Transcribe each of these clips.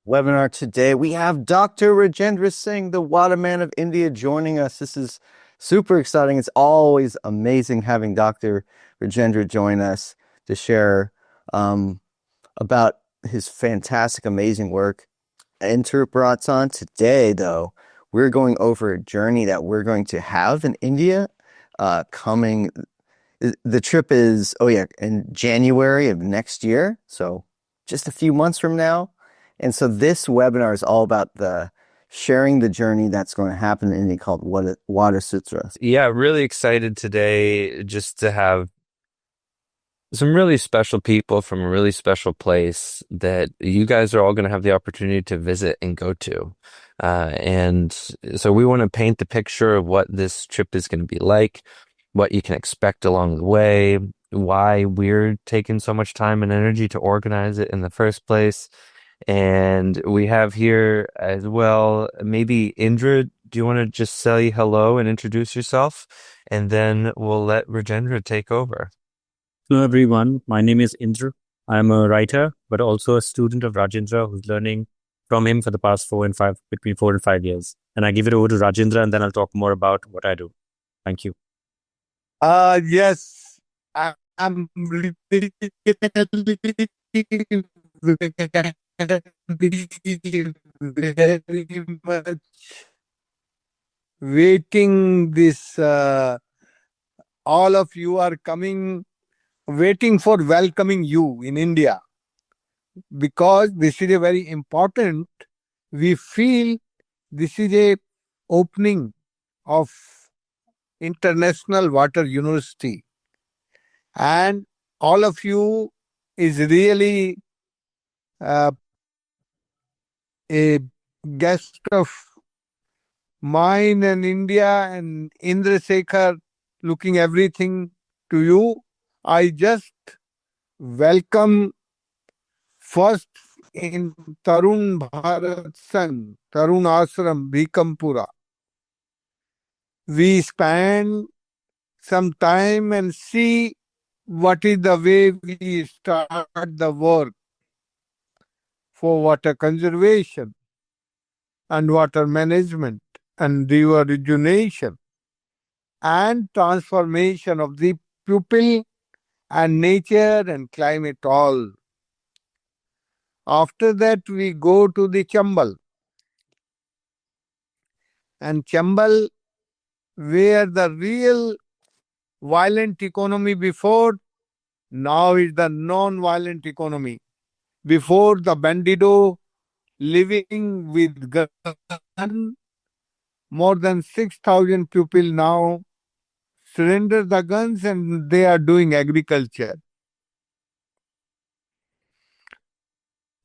webinar today. We have Dr. Rajendra Singh, the Waterman of India, joining us. This is super exciting. It's always amazing having Dr. Rajendra join us to share about his fantastic, amazing work. Interpratsan today, though, we're going over a journey that we're going to have in India coming. The trip is, in January of next year. So just a few months from now. And so this webinar is all about the sharing the journey that's going to happen in India called Water Sutra. Yeah, really excited today just to have some really special people from a really special place that you guys are all going to have the opportunity to visit and go to. And so we want to paint the picture of what this trip is going to be like, what you can expect along the way, why we're taking so much time and energy to organize it in the first place. And we have here as well, maybe Indra, do you want to just say hello and introduce yourself? And then we'll let Rajendra take over. Hello, everyone. My name is Indra. I'm a writer, but also a student of Rajendra who's learning from him for the past between 4 and 5 years. And I give it over to Rajendra, and then I'll talk more about what I do. Thank you. Yes, I'm really very much waiting this. All of you are coming, waiting for welcoming you in India, because this is a very important. We feel this is a opening of International Water University, and all of you is really a guest of mine and India, and Indra Sekhar looking everything to you. I just welcome first in Tarun Bharat Sangh, Tarun Ashram, Bhikampura. We spend some time and see what is the way we start the work for water conservation and water management and river rejuvenation and transformation of the pupil and nature and climate all. After that, we go to the Chambal. And Chambal, where the real violent economy before, now is the non-violent economy. Before, the bandido living with gun, more than 6,000 people now surrender the guns and they are doing agriculture.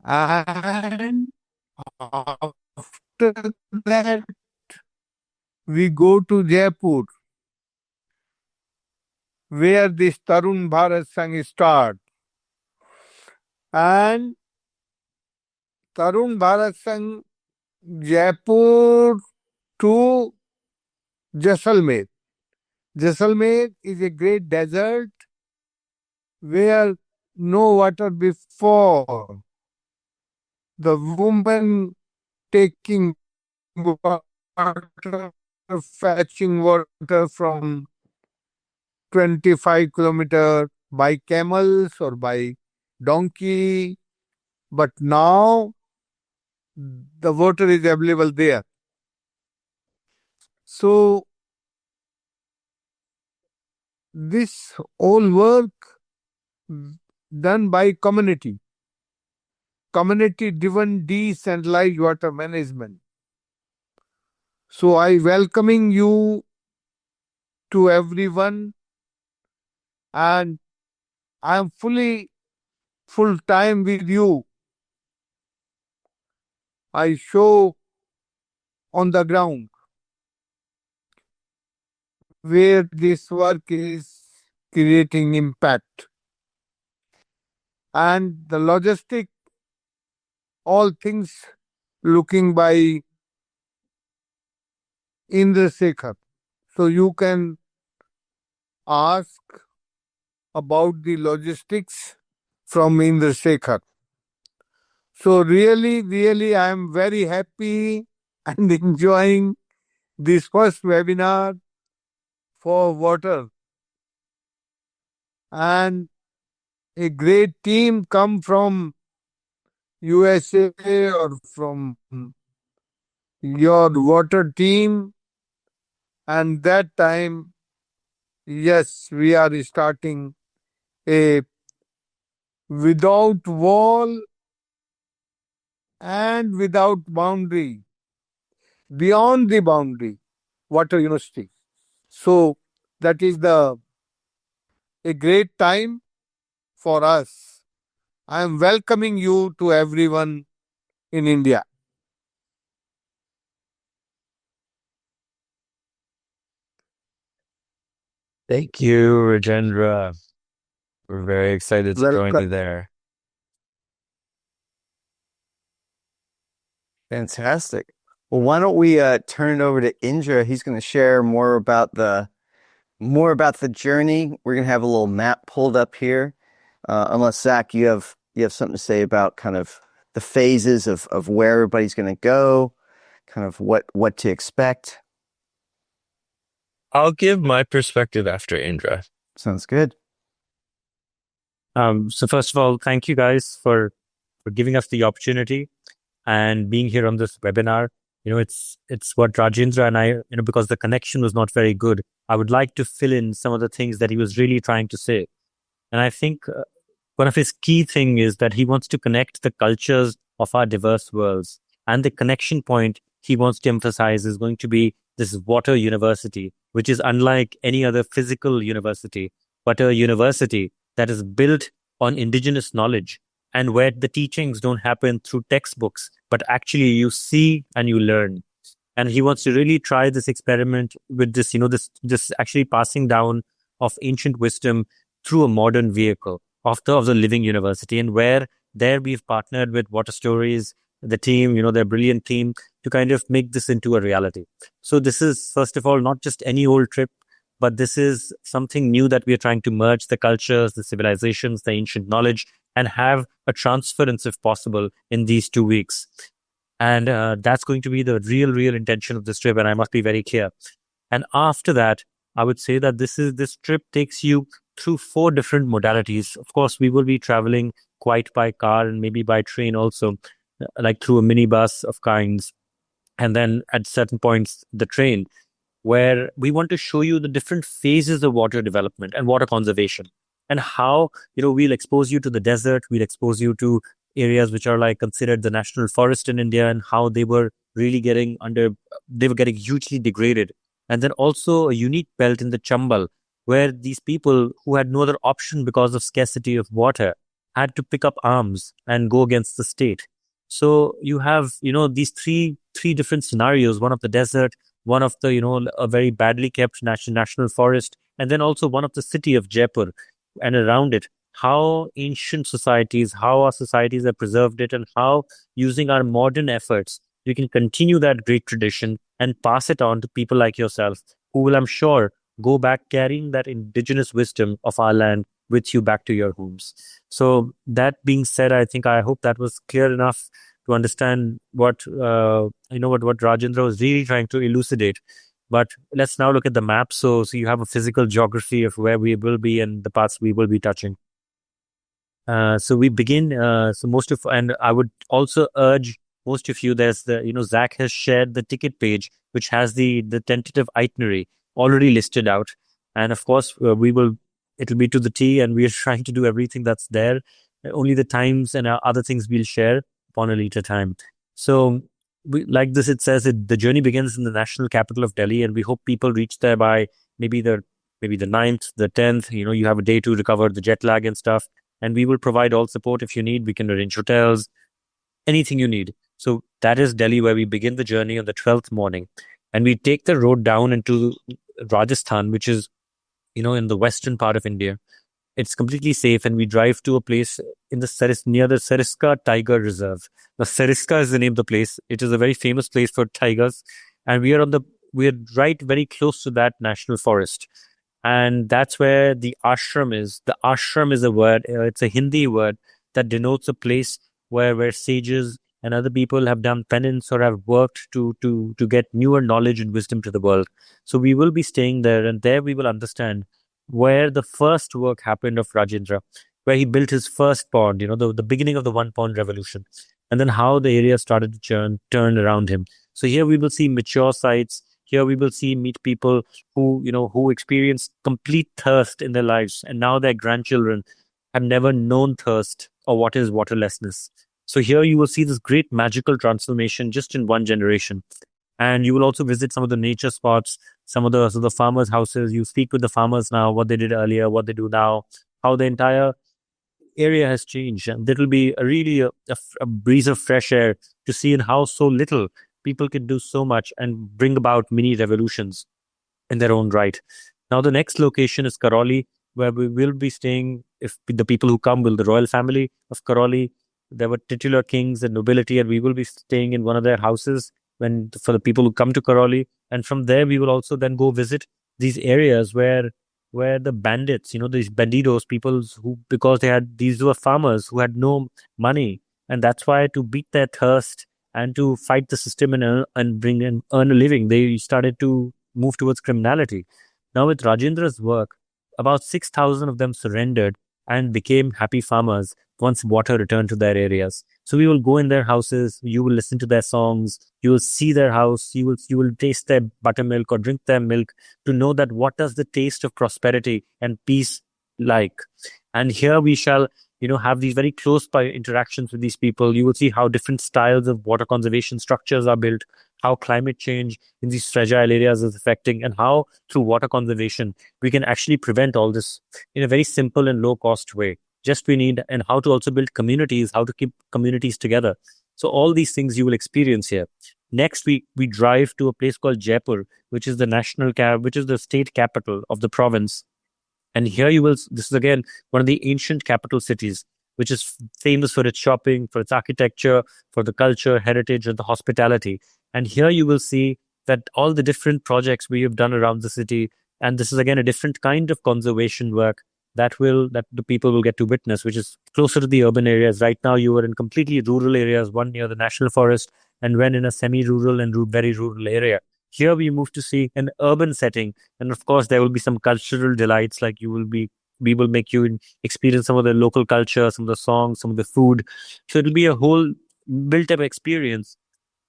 And after that, we go to Jaipur, where this Tarun Bharat Sangh starts. And Tarun Bharat Sangh, Jaipur to Jaisalmer. Jaisalmer is a great desert where no water before. The woman taking water, fetching water from 25 kilometers by camels or by donkey. But now the water is available there. So this whole work done by community driven decentralized water management. So I welcoming you to everyone, and I am full time with you. I show on the ground where this work is creating impact. And the logistic, all things looking by Indra Sekhar. So you can ask about the logistics from Indra Sekhar. So really, I am very happy and enjoying this first webinar for water. And a great team come from USA or from your water team. And that time, yes, we are starting a without wall and without boundary, beyond the boundary, water university. So that is a great time for us. I am welcoming you to everyone in India. Thank you, Rajendra. We're very excited to join you there. Fantastic. Well, why don't we turn it over to Indra? He's going to share more about the journey. We're going to have a little map pulled up here. Unless Zach, you have something to say about kind of the phases of where everybody's going to go, kind of what to expect. I'll give my perspective after Indra. Sounds good. So first of all, thank you guys for giving us the opportunity and being here on this webinar. It's what Rajendra and I, because the connection was not very good, I would like to fill in some of the things that he was really trying to say. And I think one of his key thing is that he wants to connect the cultures of our diverse worlds. And the connection point he wants to emphasize is going to be this water university, which is unlike any other physical university, but a university that is built on indigenous knowledge and where the teachings don't happen through textbooks, but actually you see and you learn. And he wants to really try this experiment with this, this actually passing down of ancient wisdom through a modern vehicle of the living university, and where there we've partnered with Water Stories, the team, their brilliant team, to kind of make this into a reality. So this is, first of all, not just any old trip, but this is something new that we are trying to merge the cultures, the civilizations, the ancient knowledge, and have a transference, if possible, in these 2 weeks. And that's going to be the real intention of this trip, and I must be very clear. And after that, I would say that this trip takes you through 4 different modalities. Of course, we will be traveling quite by car and maybe by train also, like through a minibus of kinds. And then at certain points, the train, where we want to show you the different phases of water development and water conservation, and how, we'll expose you to the desert, we'll expose you to areas which are like considered the national forest in India, and how they were really getting hugely degraded. And then also a unique belt in the Chambal, where these people who had no other option because of scarcity of water had to pick up arms and go against the state. So you have, these three different scenarios, one of the desert, one of the, a very badly kept national forest, and then also one of the city of Jaipur, and around it, how ancient societies, how our societies have preserved it, and how using our modern efforts, we can continue that great tradition and pass it on to people like yourself, who will, I'm sure, go back carrying that indigenous wisdom of our land with you back to your homes. So that being said, I hope that was clear enough to understand what Rajendra was really trying to elucidate. But let's now look at the map. So you have a physical geography of where we will be and the paths we will be touching. So we begin. And I would also urge most of you. There's Zach has shared the ticket page, which has the tentative itinerary already listed out, and of course it'll be to the T, and we are trying to do everything that's there. Only the times and other things we'll share upon a later time. So like this, it says the journey begins in the national capital of Delhi, and we hope people reach there by maybe the 9th, the 10th. You have a day to recover the jet lag and stuff, and we will provide all support if you need. We can arrange hotels, anything you need. So that is Delhi, where we begin the journey on the 12th morning, and we take the road down into Rajasthan, which is in the western part of India. It's completely safe, and we drive to a place in near the Sariska Tiger Reserve. Now, Sariska is the name of the place. It is a very famous place for tigers, and we are right very close to that national forest, and that's where the ashram is. The ashram is a word. It's a Hindi word that denotes a place where sages and other people have done penance or have worked to get newer knowledge and wisdom to the world. So we will be staying there, and there we will understand where the first work happened of Rajendra, where he built his first pond, the beginning of the one pond revolution, and then how the area started to turn around him. So here we will see mature sites. Here we will meet people who experienced complete thirst in their lives, and now their grandchildren have never known thirst or what is waterlessness. So here you will see this great magical transformation just in one generation. And you will also visit some of the nature spots, some of the farmers' houses. You speak with the farmers now, what they did earlier, what they do now, how the entire area has changed. And there will be a breeze of fresh air to see in how so little people can do so much and bring about mini revolutions in their own right. Now, the next location is Karoli, where we will be staying. If the people who come will the royal family of Karoli, there were titular kings and nobility, and we will be staying in one of their houses for the people who come to Karoli. And from there, we will also then go visit these areas where the bandits, these bandidos, people because these were farmers who had no money, and that's why to beat their thirst and to fight the system and earn a living, they started to move towards criminality. Now, with Rajendra's work, about 6,000 of them surrendered and became happy farmers once water returned to their areas. So we will go in their houses, you will listen to their songs, you will see their house, you will taste their buttermilk or drink their milk to know that what does the taste of prosperity and peace like. And here we shall have these very close by interactions with these people. You will see how different styles of water conservation structures are built, how climate change in these fragile areas is affecting, and how through water conservation we can actually prevent all this in a very simple and low cost way. Just we need, and how to also build communities, how to keep communities together. So all these things you will experience here. Next, we drive to a place called Jaipur, which is the state capital of the province. And here this is again one of the ancient capital cities, which is famous for its shopping, for its architecture, for the culture, heritage, and the hospitality. And here you will see that all the different projects we have done around the city, and this is again a different kind of conservation work that the people will get to witness, which is closer to the urban areas. Right now, you are in completely rural areas, one near the national forest, and when in a semi-rural and very rural area. Here we move to see an urban setting, and of course there will be some cultural delights, like we will make you experience some of the local culture, some of the songs, some of the food. So it'll be a whole built-up experience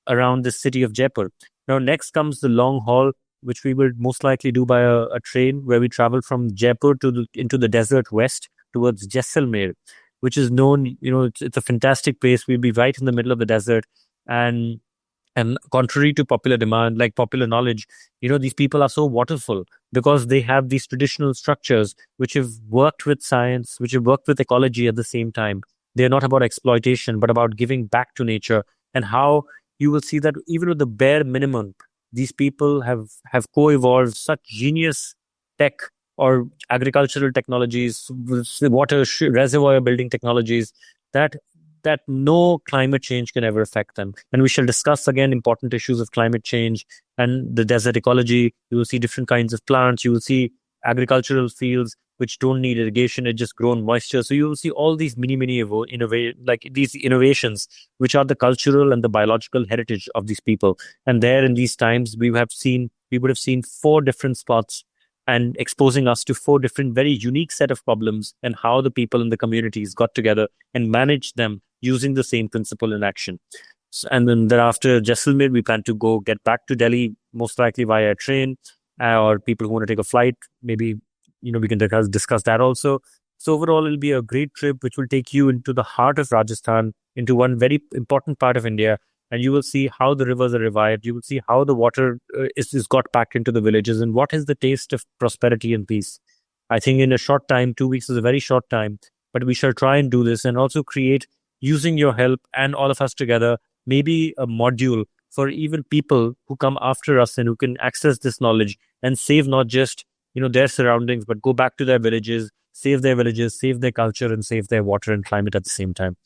around the city of Jaipur. Now, next comes the long haul, which we will most likely do by a train, where we travel from Jaipur into the desert west towards Jaisalmer, which is known, it's a fantastic place. We'll be right in the middle of the desert, and contrary to popular demand, like popular knowledge, these people are so waterful because they have these traditional structures which have worked with science, which have worked with ecology at the same time. They're not about exploitation, but about giving back to nature, and how you will see that even with the bare minimum, these people have co-evolved such genius tech or agricultural technologies, water reservoir building technologies, that no climate change can ever affect them. And we shall discuss again important issues of climate change and the desert ecology. You will see different kinds of plants. You will see agricultural fields which don't need irrigation, it just grow in moisture. So you will see all these mini these innovations, which are the cultural and the biological heritage of these people. And there in these times, we would have seen 4 different spots, and exposing us to 4 different, very unique set of problems, and how the people in the communities got together and managed them using the same principle in action. And then thereafter, Jaisalmer, we plan to get back to Delhi, most likely via a train, or people who want to take a flight, maybe, we can discuss that also. So overall, it'll be a great trip, which will take you into the heart of Rajasthan, into one very important part of India. And you will see how the rivers are revived. You will see how the water is got back into the villages, and what is the taste of prosperity and peace. I think in a short time, 2 weeks is a very short time, but we shall try and do this, and also create, using your help and all of us together, maybe a module for even people who come after us and who can access this knowledge and save not just their surroundings, but go back to their villages, save their culture, and save their water and climate at the same time.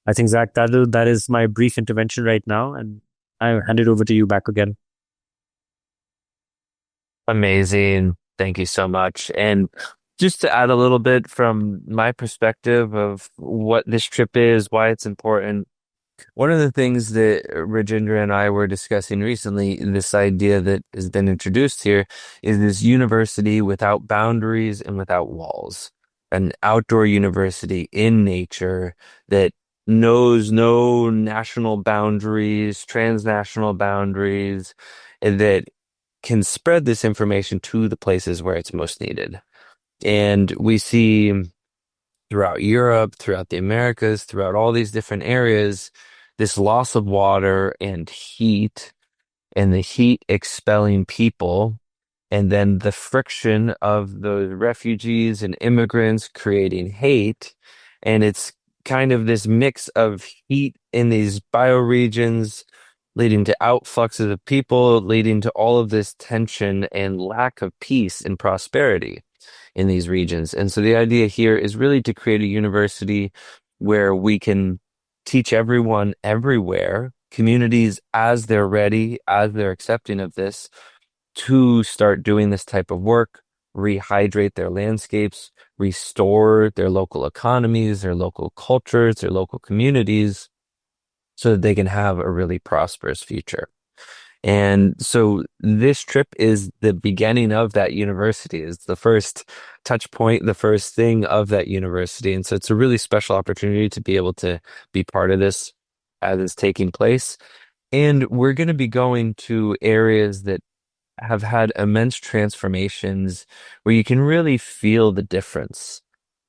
I think, Zach, that is my brief intervention right now, and I hand it over to you back again. Amazing. Thank you so much. And Just to add a little bit from my perspective of what this trip is, why it's important. One of the things that Rajendra and I were discussing recently, this idea that has been introduced here, is this university without boundaries and without walls. An outdoor university in nature that knows no national boundaries, transnational boundaries, and that can spread this information to the places where it's most needed. And we see throughout Europe, throughout the Americas, throughout all these different areas, this loss of water and heat, and the heat expelling people, and then the friction of the refugees and immigrants creating hate. And it's kind of this mix of heat in these bioregions, leading to outfluxes of people, leading to all of this tension and lack of peace and prosperity in these regions. And so the idea here is really to create a university where we can teach everyone everywhere, communities as they're ready, as they're accepting of this, to start doing this type of work, rehydrate their landscapes, restore their local economies, their local cultures, their local communities, so that they can have a really prosperous future. And so this trip is the beginning of that university. It's the first touch point, the first thing of that university. And so it's a really special opportunity to be able to be part of this as it's taking place. And we're going to be going to areas that have had immense transformations where you can really feel the difference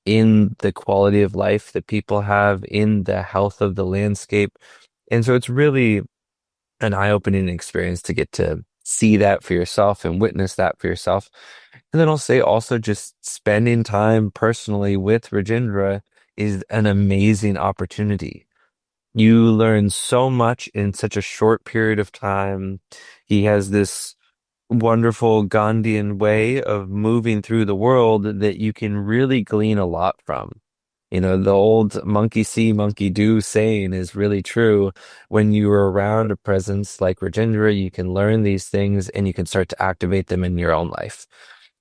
in the quality of life that people have, in the health of the landscape. And so it's really an eye-opening experience to get to see that for yourself and witness that for yourself. And then I'll say also just spending time personally with Rajendra is an amazing opportunity. You learn so much in such a short period of time. He has this wonderful Gandhian way of moving through the world that you can really glean a lot from. You know, the old monkey see, monkey do saying is really true. When you are around a presence like Rajendra, you can learn these things and you can start to activate them in your own life.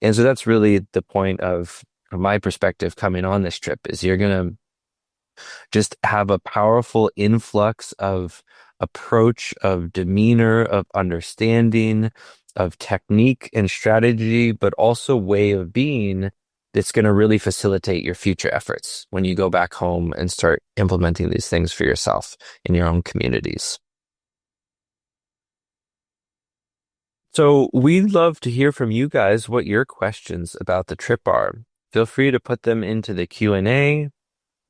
And so that's really the point of, from my perspective, coming on this trip is you're going to just have a powerful influx of approach, of demeanor, of understanding, of technique and strategy, but also way of being that's going to really facilitate your future efforts when you go back home and start implementing these things for yourself in your own communities. So we'd love to hear from you guys what your questions about the trip are. Feel free to put them into the Q&A,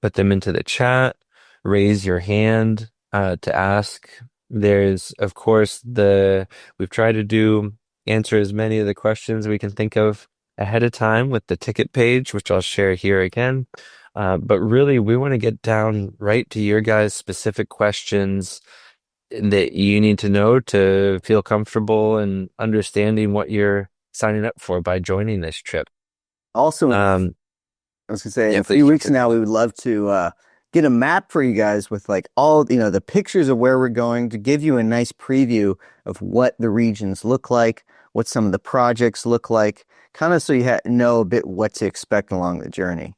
put them into the chat, raise your hand to ask. There's, of course, we've tried to answer as many of the questions we can think of ahead of time with the ticket page, which I'll share here again. But really, we want to get down right to your guys' specific questions that you need to know to feel comfortable and understanding what you're signing up for by joining this trip. Also, I was going to say, in a few weeks now, we would love to get a map for you guys with like all, the pictures of where we're going to give you a nice preview of what the regions look like, what some of the projects look like, kind of so you know a bit what to expect along the journey.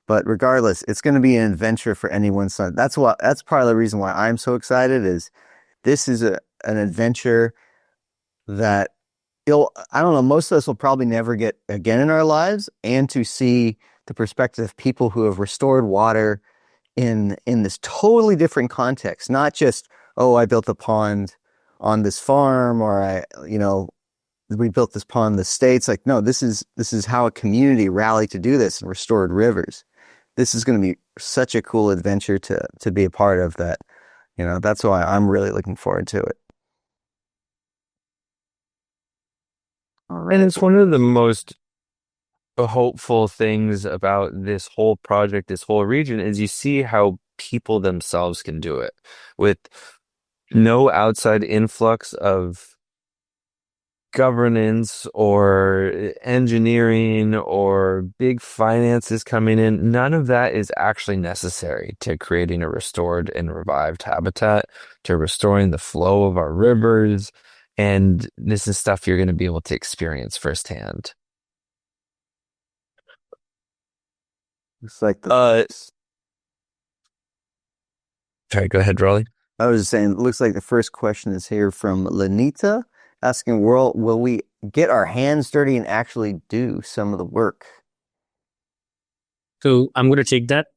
But regardless, it's going to be an adventure for anyone. So that's part of the reason why I'm so excited is this is an adventure that I don't know, most of us will probably never get again in our lives, and to see the perspective of people who have restored water in this totally different context, not just, oh, I built a pond on this farm, or we built this pond in the States. Like, no, this is how a community rallied to do this and restored rivers. This is going to be such a cool adventure to be a part of that. That's why I'm really looking forward to it. And it's one of the most hopeful things about this whole project, this whole region, is you see how people themselves can do it with no outside influx of governance or engineering or big finances coming in. None of that is actually necessary to creating a restored and revived habitat, to restoring the flow of our rivers. And this is stuff you're going to be able to experience firsthand. Looks like Sorry, go ahead, Raleigh. I was just saying, it looks like the first question is here from Lenita asking, will we get our hands dirty and actually do some of the work? So I'm going to take that.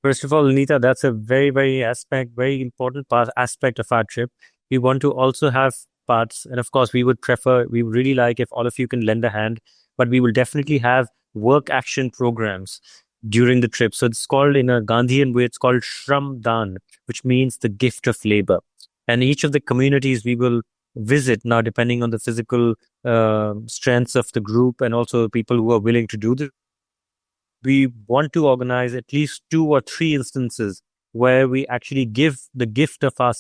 First of all, Anita, that's a very very important aspect of our trip. We want to also have parts, and of course, we would really like if all of you can lend a hand, but we will definitely have work action programs during the trip. So it's called, in a Gandhian way, it's called Shram Dan, which means the gift of labor. And each of the communities we will visit now, depending on the physical strengths of the group and also people who are willing to do this, we want to organize at least 2 or 3 instances where we actually give the gift of our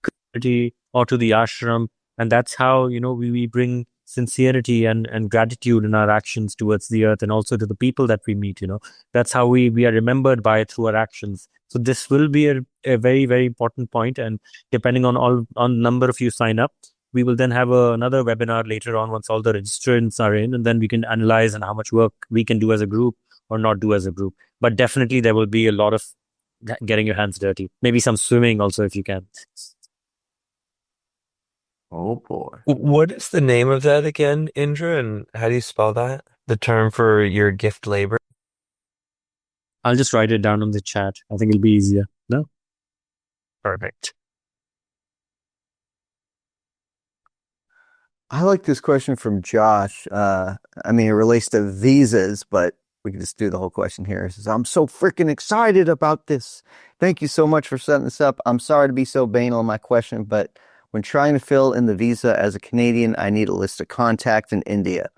community or to the ashram. And that's how, we bring sincerity and gratitude in our actions towards the earth and also to the people that we meet. That's how we are remembered by it through our actions. So this will be a very important point. And depending on number of you sign up, we will then have another webinar later on once all the registrants are in, and then we can analyze on how much work we can do as a group or not do as a group. But definitely there will be a lot of getting your hands dirty. Maybe some swimming also if you can. Oh boy. What is the name of that again, Indra, and how do you spell that? The term for your gift labor? I'll just write it down on the chat. I think it'll be easier. No? Perfect. I like this question from Josh. It relates to visas, but we can just do the whole question here. It says, I'm so freaking excited about this. Thank you so much for setting this up. I'm sorry to be so banal in my question, but when trying to fill in the visa as a Canadian, I need a list of contacts in India.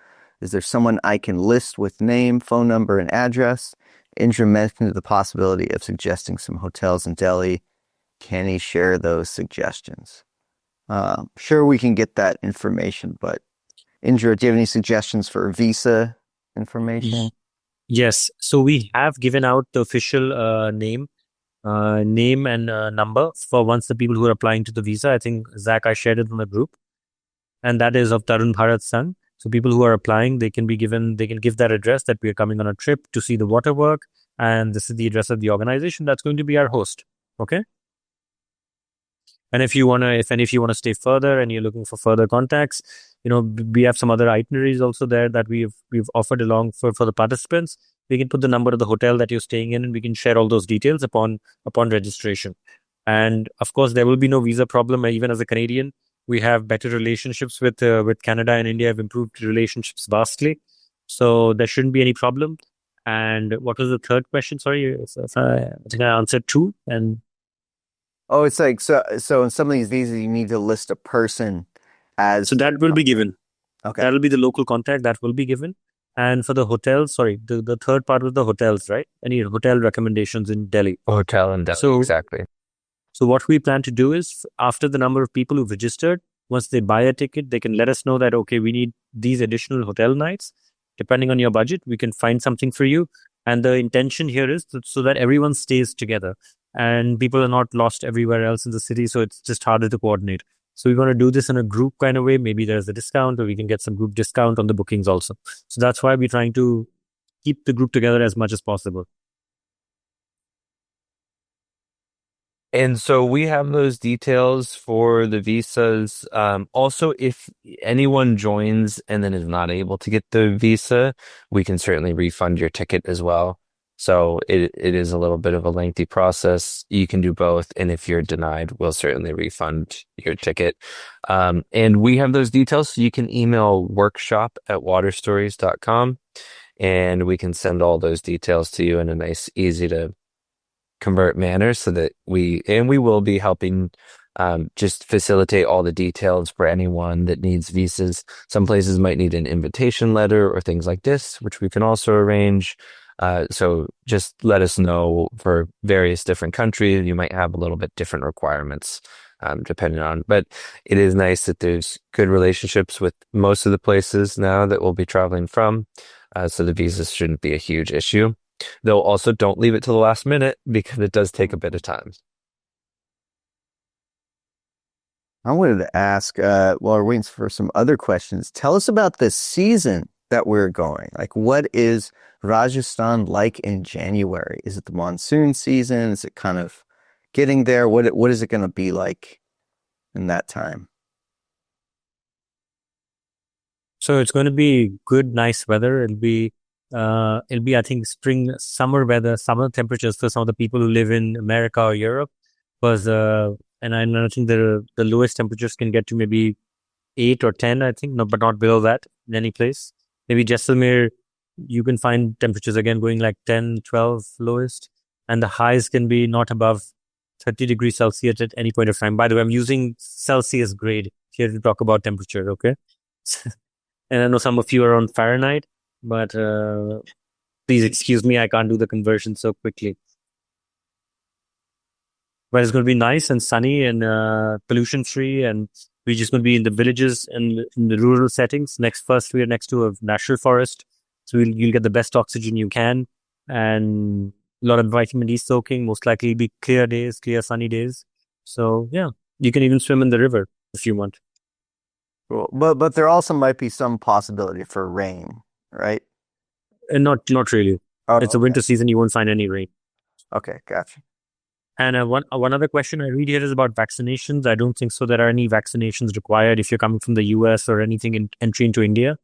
Is there someone I can list with name, phone number, and address? Indra mentioned the possibility of suggesting some hotels in Delhi. Can he share those suggestions? Sure, we can get that information, but Indra, do you have any suggestions for visa information? Yes. So we have given out the official name and number for once the people who are applying to the visa. I think, Zach, I shared it in the group. And that is of Tarun Bharat Sangh. So people who are applying, they can give that address that we are coming on a trip to see the water work. And this is the address of the organization that's going to be our host. Okay. And if you want to stay further and you're looking for further contacts, we have some other itineraries also there that we've offered along for the participants. We can put the number of the hotel that you're staying in and we can share all those details upon registration. And of course, there will be no visa problem. Even as a Canadian, we have better relationships with Canada and India, have improved relationships vastly. So there shouldn't be any problem. And what was the third question? Sorry, I think I answered 2. And oh, it's like so in some of these visas you need to list a person as. So that will be given. Okay. That'll be the local contact that will be given. And for the hotels, the third part was the hotels, right? Any hotel recommendations in Delhi? Hotel in Delhi, exactly. So what we plan to do is, after the number of people who've registered, once they buy a ticket, they can let us know that, okay, we need these additional hotel nights. Depending on your budget, we can find something for you. And the intention here is so that everyone stays together and people are not lost everywhere else in the city. So it's just harder to coordinate. So we want to do this in a group kind of way. Maybe there's a discount or we can get some group discount on the bookings also. So that's why we're trying to keep the group together as much as possible. And so we have those details for the visas. Also, if anyone joins and then is not able to get the visa, we can certainly refund your ticket as well. So it is a little bit of a lengthy process. You can do both. And if you're denied, we'll certainly refund your ticket. And we have those details. So you can email workshop@waterstories.com and we can send all those details to you in a nice, easy to convert manner so that we will be helping just facilitate all the details for anyone that needs visas. Some places might need an invitation letter or things like this, which we can also arrange. So just let us know. For various different countries, you might have a little bit different requirements depending on, but it is nice that there's good relationships with most of the places now that we'll be traveling from. So the visas shouldn't be a huge issue. Though also don't leave it to the last minute because it does take a bit of time. I wanted to ask, while we're waiting for some other questions, tell us about the season that we're going? Like, what is Rajasthan like in January? Is it the monsoon season? Is it kind of getting there? What is it going to be like in that time? So it's going to be good, nice weather. I think, summer weather, summer temperatures for some of the people who live in America or Europe. And I think the lowest temperatures can get to maybe 8 or 10, I think, no, but not below that in any place. Maybe Jaisalmer, you can find temperatures again going like 10, 12 lowest, and the highs can be not above 30 degrees Celsius at any point of time. By the way, I'm using Celsius grade here to talk about temperature, okay? And I know some of you are on Fahrenheit, but please excuse me, I can't do the conversion so quickly. But it's going to be nice and sunny and pollution free, and we're just going to be in the villages and in the rural settings. First, we are next to a national forest, so you'll get the best oxygen you can, and a lot of vitamin D soaking. Most likely, be clear days, clear sunny days. So yeah, you can even swim in the river if you want. Cool. But there also might be some possibility for rain, right? And not really. Oh, it's a winter season. You won't find any rain. Okay, gotcha. And one other question I read here is about vaccinations. I don't think so there are any vaccinations required if you're coming from the US or anything entry into India.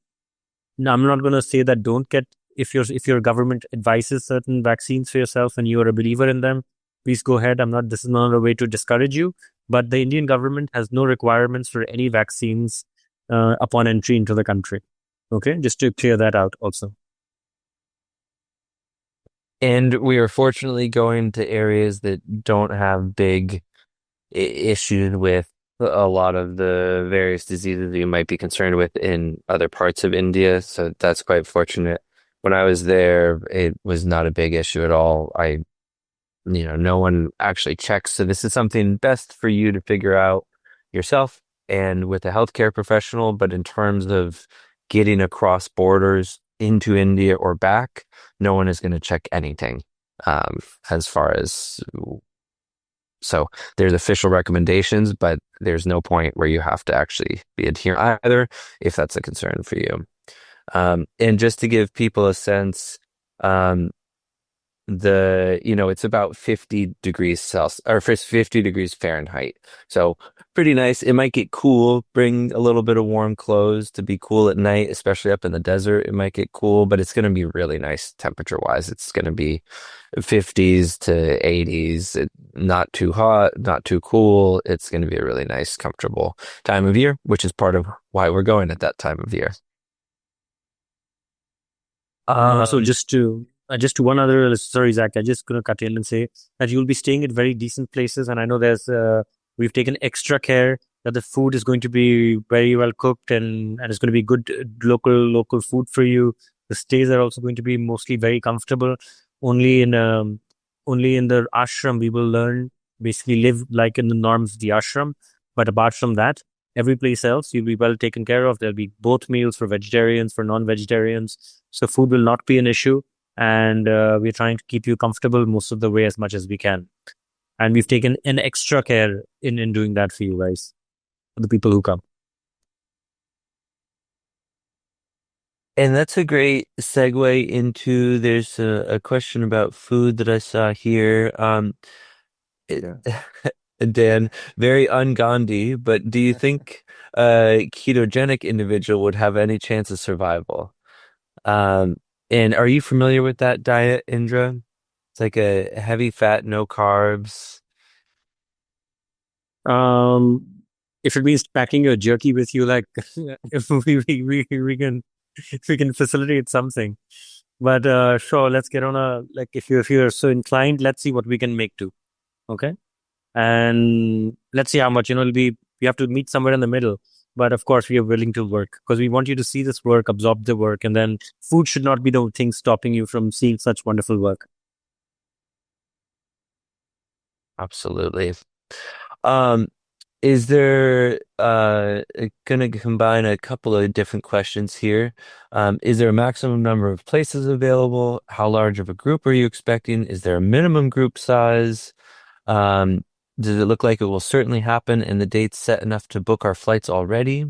Now, I'm not going to say that don't get, if your government advises certain vaccines for yourself and you're a believer in them, please go ahead. This is not a way to discourage you, but the Indian government has no requirements for any vaccines upon entry into the country. Okay, just to clear that out also. And we are fortunately going to areas that don't have big issues with a lot of the various diseases that you might be concerned with in other parts of India. So that's quite fortunate. When I was there, it was not a big issue at all. No one actually checks. So this is something best for you to figure out yourself and with a healthcare professional. But in terms of getting across borders into India or back, no one is going to check anything as far as. So there's official recommendations, but there's no point where you have to actually be adherent either, if that's a concern for you. And just to give people a sense, it's about 50 degrees Celsius or 50 degrees Fahrenheit. So pretty nice. It might get cool. Bring a little bit of warm clothes to be cool at night, especially up in the desert. It might get cool, but it's going to be really nice temperature wise. It's going to be 50s to 80s. Not too hot, not too cool. It's going to be a really nice, comfortable time of year, which is part of why we're going at that time of year. So just to one other, sorry, Zach, I'm just going to cut in and say that you'll be staying at very decent places. And I know we've taken extra care that the food is going to be very well cooked and it's going to be good local food for you. The stays are also going to be mostly very comfortable. Only in the ashram, we will basically live like in the norms of the ashram. But apart from that, every place else, you'll be well taken care of. There'll be both meals for vegetarians, for non-vegetarians. So food will not be an issue. And we're trying to keep you comfortable most of the way as much as we can. And we've taken an extra care in doing that for you guys, for the people who come. And that's a great segue into, there's a question about food that I saw here. Dan, very un-Gandhi, but do you think a ketogenic individual would have any chance of survival? And are you familiar with that diet, Indra? It's like a heavy fat, no carbs. If it means packing your jerky with you, like if we can facilitate something. But sure, let's get on if you're so inclined, let's see what we can make do. Okay, and let's see how much it'll be. We have to meet somewhere in the middle. But of course, we are willing to work because we want you to see this work, absorb the work, and then food should not be the thing stopping you from seeing such wonderful work. Absolutely. Is there going to combine a couple of different questions here? Is there a maximum number of places available? How large of a group are you expecting? Is there a minimum group size? Does it look like it will certainly happen and the date's set enough to book our flights already?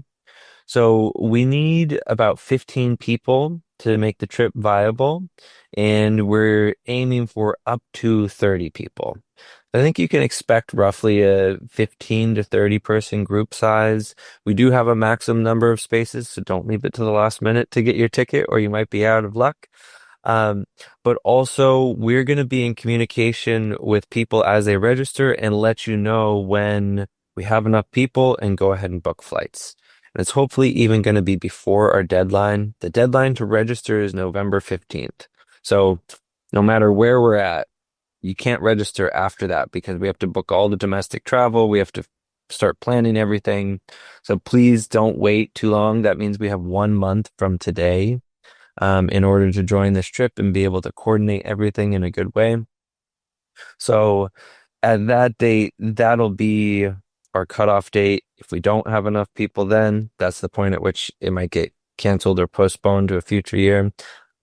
So we need about 15 people to make the trip viable, and we're aiming for up to 30 people. I think you can expect roughly a 15 to 30 person group size. We do have a maximum number of spaces, so don't leave it to the last minute to get your ticket, or you might be out of luck. Um, but also, we're going to be in communication with people as they register and let you know when we have enough people and go ahead and book flights. And it's hopefully even going to be before our deadline. The deadline to register is November 15th. So no matter where we're at, you can't register after that because we have to book all the domestic travel. We have to start planning everything. So please don't wait too long. That means we have 1 month from today in order to join this trip and be able to coordinate everything in a good way. So at that date, that'll be our cutoff date. If we don't have enough people, then that's the point at which it might get canceled or postponed to a future year.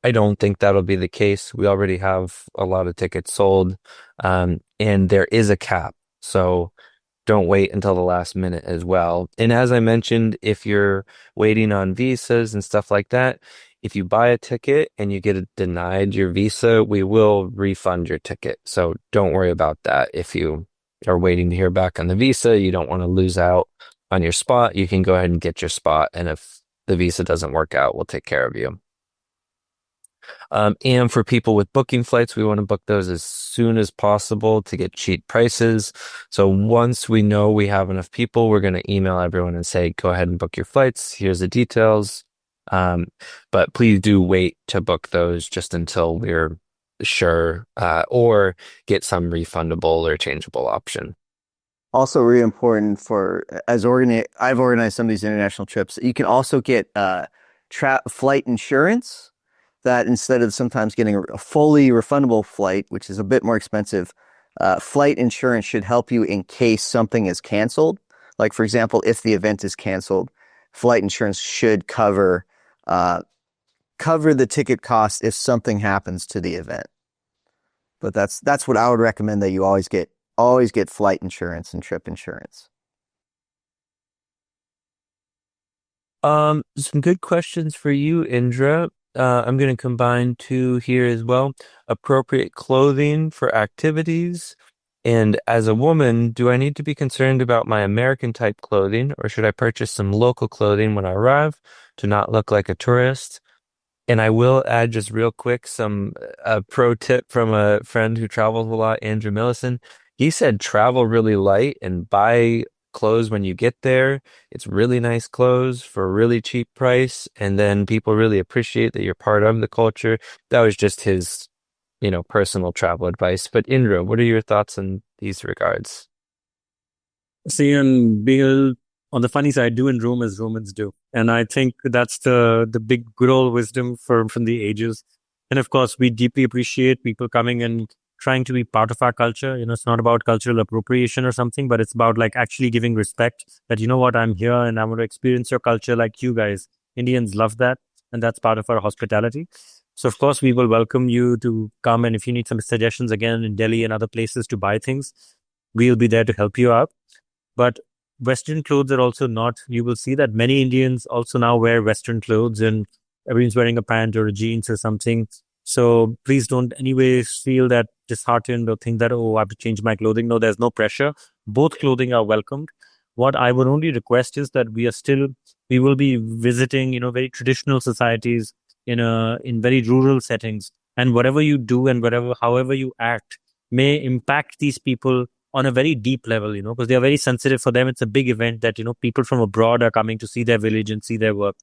I don't think that'll be the case. We already have a lot of tickets sold, and there is a cap. So don't wait until the last minute as well. And as I mentioned, if you're waiting on visas and stuff like that, if you buy a ticket and you get denied your visa, we will refund your ticket. So don't worry about that. If you are waiting to hear back on the visa, you don't want to lose out on your spot, you can go ahead and get your spot. And if the visa doesn't work out, we'll take care of you. And for people with booking flights, we want to book those as soon as possible to get cheap prices. So once we know we have enough people, we're going to email everyone and say, go ahead and book your flights. Here's the details. But please do wait to book those just until we're sure, or get some refundable or changeable option. Also really important for I've organized some of these international trips. You can also get flight insurance that instead of sometimes getting a fully refundable flight, which is a bit more expensive, flight insurance should help you in case something is canceled. Like for example, if the event is canceled, flight insurance should cover the ticket cost if something happens to the event. But that's what I would recommend, that you always get flight insurance and trip insurance. Some good questions for you, Indra. I'm going to combine two here as well. Appropriate clothing for activities. And as a woman, do I need to be concerned about my American type clothing, or should I purchase some local clothing when I arrive to not look like a tourist? And I will add just real quick a pro tip from a friend who travels a lot, Andrew Millison. He said travel really light and buy clothes when you get there. It's really nice clothes for a really cheap price, and then people really appreciate that you're part of the culture. That was just his, personal travel advice. But Indra, what are your thoughts in these regards? See, and being on the funny side, do in Rome as Romans do. And I think that's the big good old wisdom from the ages. And of course, we deeply appreciate people coming and trying to be part of our culture. It's not about cultural appropriation or something, but it's about like actually giving respect that, you know what, I'm here and I want to experience your culture like you guys. Indians love that. And that's part of our hospitality. So of course, we will welcome you to come. And if you need some suggestions again in Delhi and other places to buy things, we'll be there to help you out. But Western clothes are also not, you will see that many Indians also now wear Western clothes and everyone's wearing a pant or a jeans or something. So please don't anyways feel that disheartened or think that, oh, I have to change my clothing. No, there's no pressure. Both clothing are welcomed. What I would only request is that we will be visiting, very traditional societies in very rural settings. And whatever you do and however you act may impact these people on a very deep level, because they are very sensitive. For them, it's a big event that, people from abroad are coming to see their village and see their work.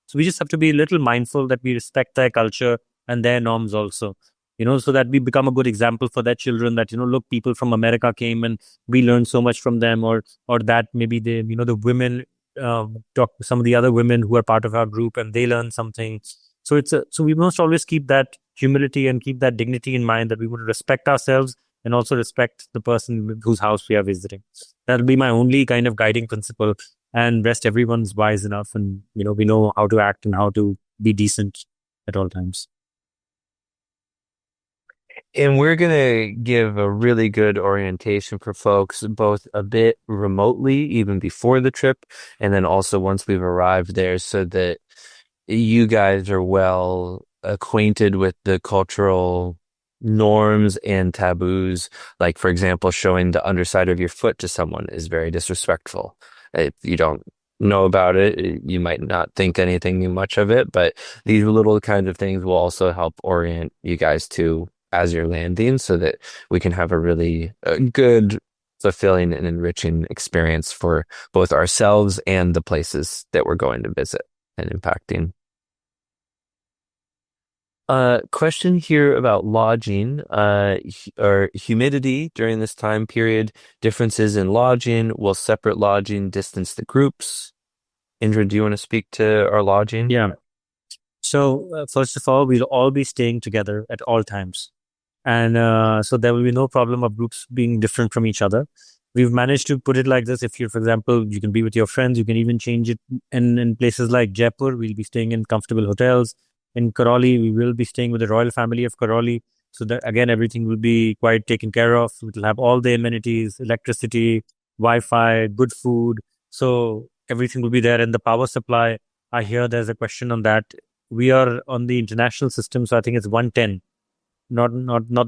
So we just have to be a little mindful that we respect their culture and their norms also, so that we become a good example for their children that, look, people from America came and we learned so much from them, or that maybe they, the women talk to some of the other women who are part of our group and they learn something. So so we must always keep that humility and keep that dignity in mind, that we would respect ourselves and also respect the person whose house we are visiting. That'll be my only kind of guiding principle, and rest everyone's wise enough. And, we know how to act and how to be decent at all times. And we're going to give a really good orientation for folks, both a bit remotely, even before the trip, and then also once we've arrived there, so that you guys are well acquainted with the cultural norms and taboos. Like, for example, showing the underside of your foot to someone is very disrespectful. If you don't know about it, you might not think anything much of it, but these little kinds of things will also help orient you guys to as you're landing so that we can have a really good, fulfilling, and enriching experience for both ourselves and the places that we're going to visit and impacting. Question here about lodging, or humidity during this time period, differences in lodging, will separate lodging distance the groups? Indra, do you want to speak to our lodging? Yeah. So first of all, we'll all be staying together at all times. And so there will be no problem of groups being different from each other. We've managed to put it like this. If you're, for example, you can be with your friends, you can even change it in places like Jaipur. We'll be staying in comfortable hotels. In Karoli, we will be staying with the royal family of Karoli. So that again, everything will be quite taken care of. We'll have all the amenities, electricity, Wi-Fi, good food. So everything will be there. And the power supply, I hear there's a question on that. We are on the international system, so I think it's 110, not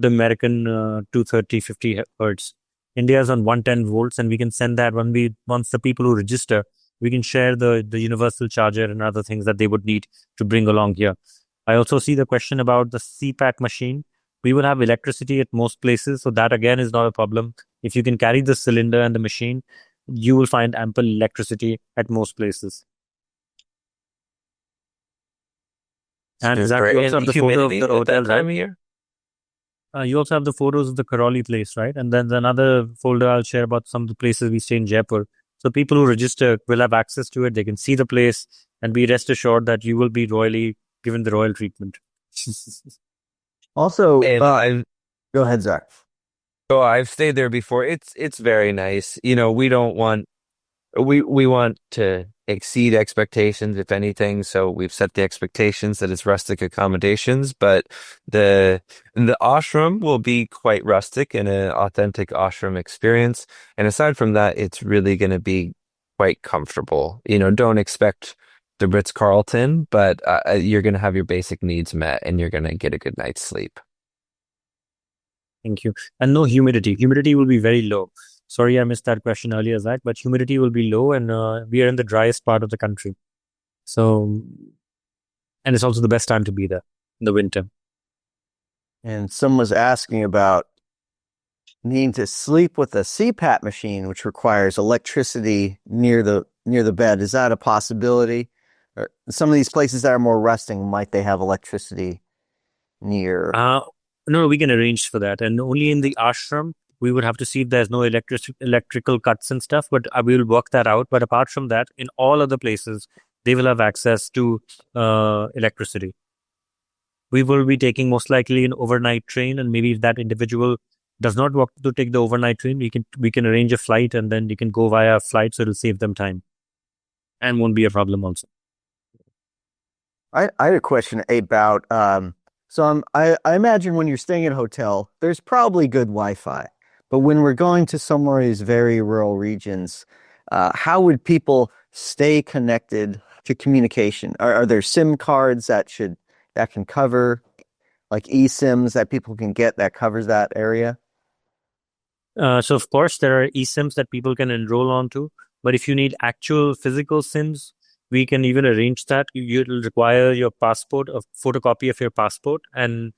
the American 230, 50 hertz. India is on 110 volts, and we can send that once the people who register, we can share the universal charger and other things that they would need to bring along here. I also see the question about the CPAC machine. We will have electricity at most places, so that again is not a problem. If you can carry the cylinder and the machine, you will find ample electricity at most places. And Zach, you also have the photo of the hotel, right? You also have the photos of the Karoli place, right? And then another folder I'll share about some of the places we stay in Jaipur. So people who register will have access to it. They can see the place and be rest assured that you will be royally given the royal treatment. Also, And go ahead, Zach. Oh, I've stayed there before. It's very nice. We don't want we want to exceed expectations, if anything. So we've set the expectations that it's rustic accommodations, but the ashram will be quite rustic and an authentic ashram experience. And aside from that, it's really going to be quite comfortable. Don't expect the Ritz-Carlton, but you're going to have your basic needs met and you're going to get a good night's sleep. Thank you. And no humidity. Humidity will be very low. Sorry, I missed that question earlier, Zach, but humidity will be low, and we are in the driest part of the country. So, and it's also the best time to be there in the winter. And someone was asking about needing to sleep with a CPAP machine, which requires electricity near the bed. Is that a possibility? Or some of these places that are more rusting, might they have electricity near? No, we can arrange for that. And only in the ashram, we would have to see if there's no electrical cuts and stuff, but we will work that out. But apart from that, in all other places, they will have access to electricity. We will be taking most likely an overnight train, and maybe if that individual does not want to take the overnight train, we can arrange a flight, and then you can go via a flight, so it'll save them time and won't be a problem also. I had a question about so I imagine when you're staying in a hotel, there's probably good Wi-Fi. But when we're going to somewhere in these very rural regions, how would people stay connected to communication? Are there SIM cards that can cover, like eSIMs that people can get that covers that area? So of course there are eSIMs that people can enroll onto, but if you need actual physical SIMs, we can even arrange that. You'll require your passport, a photocopy of your passport, and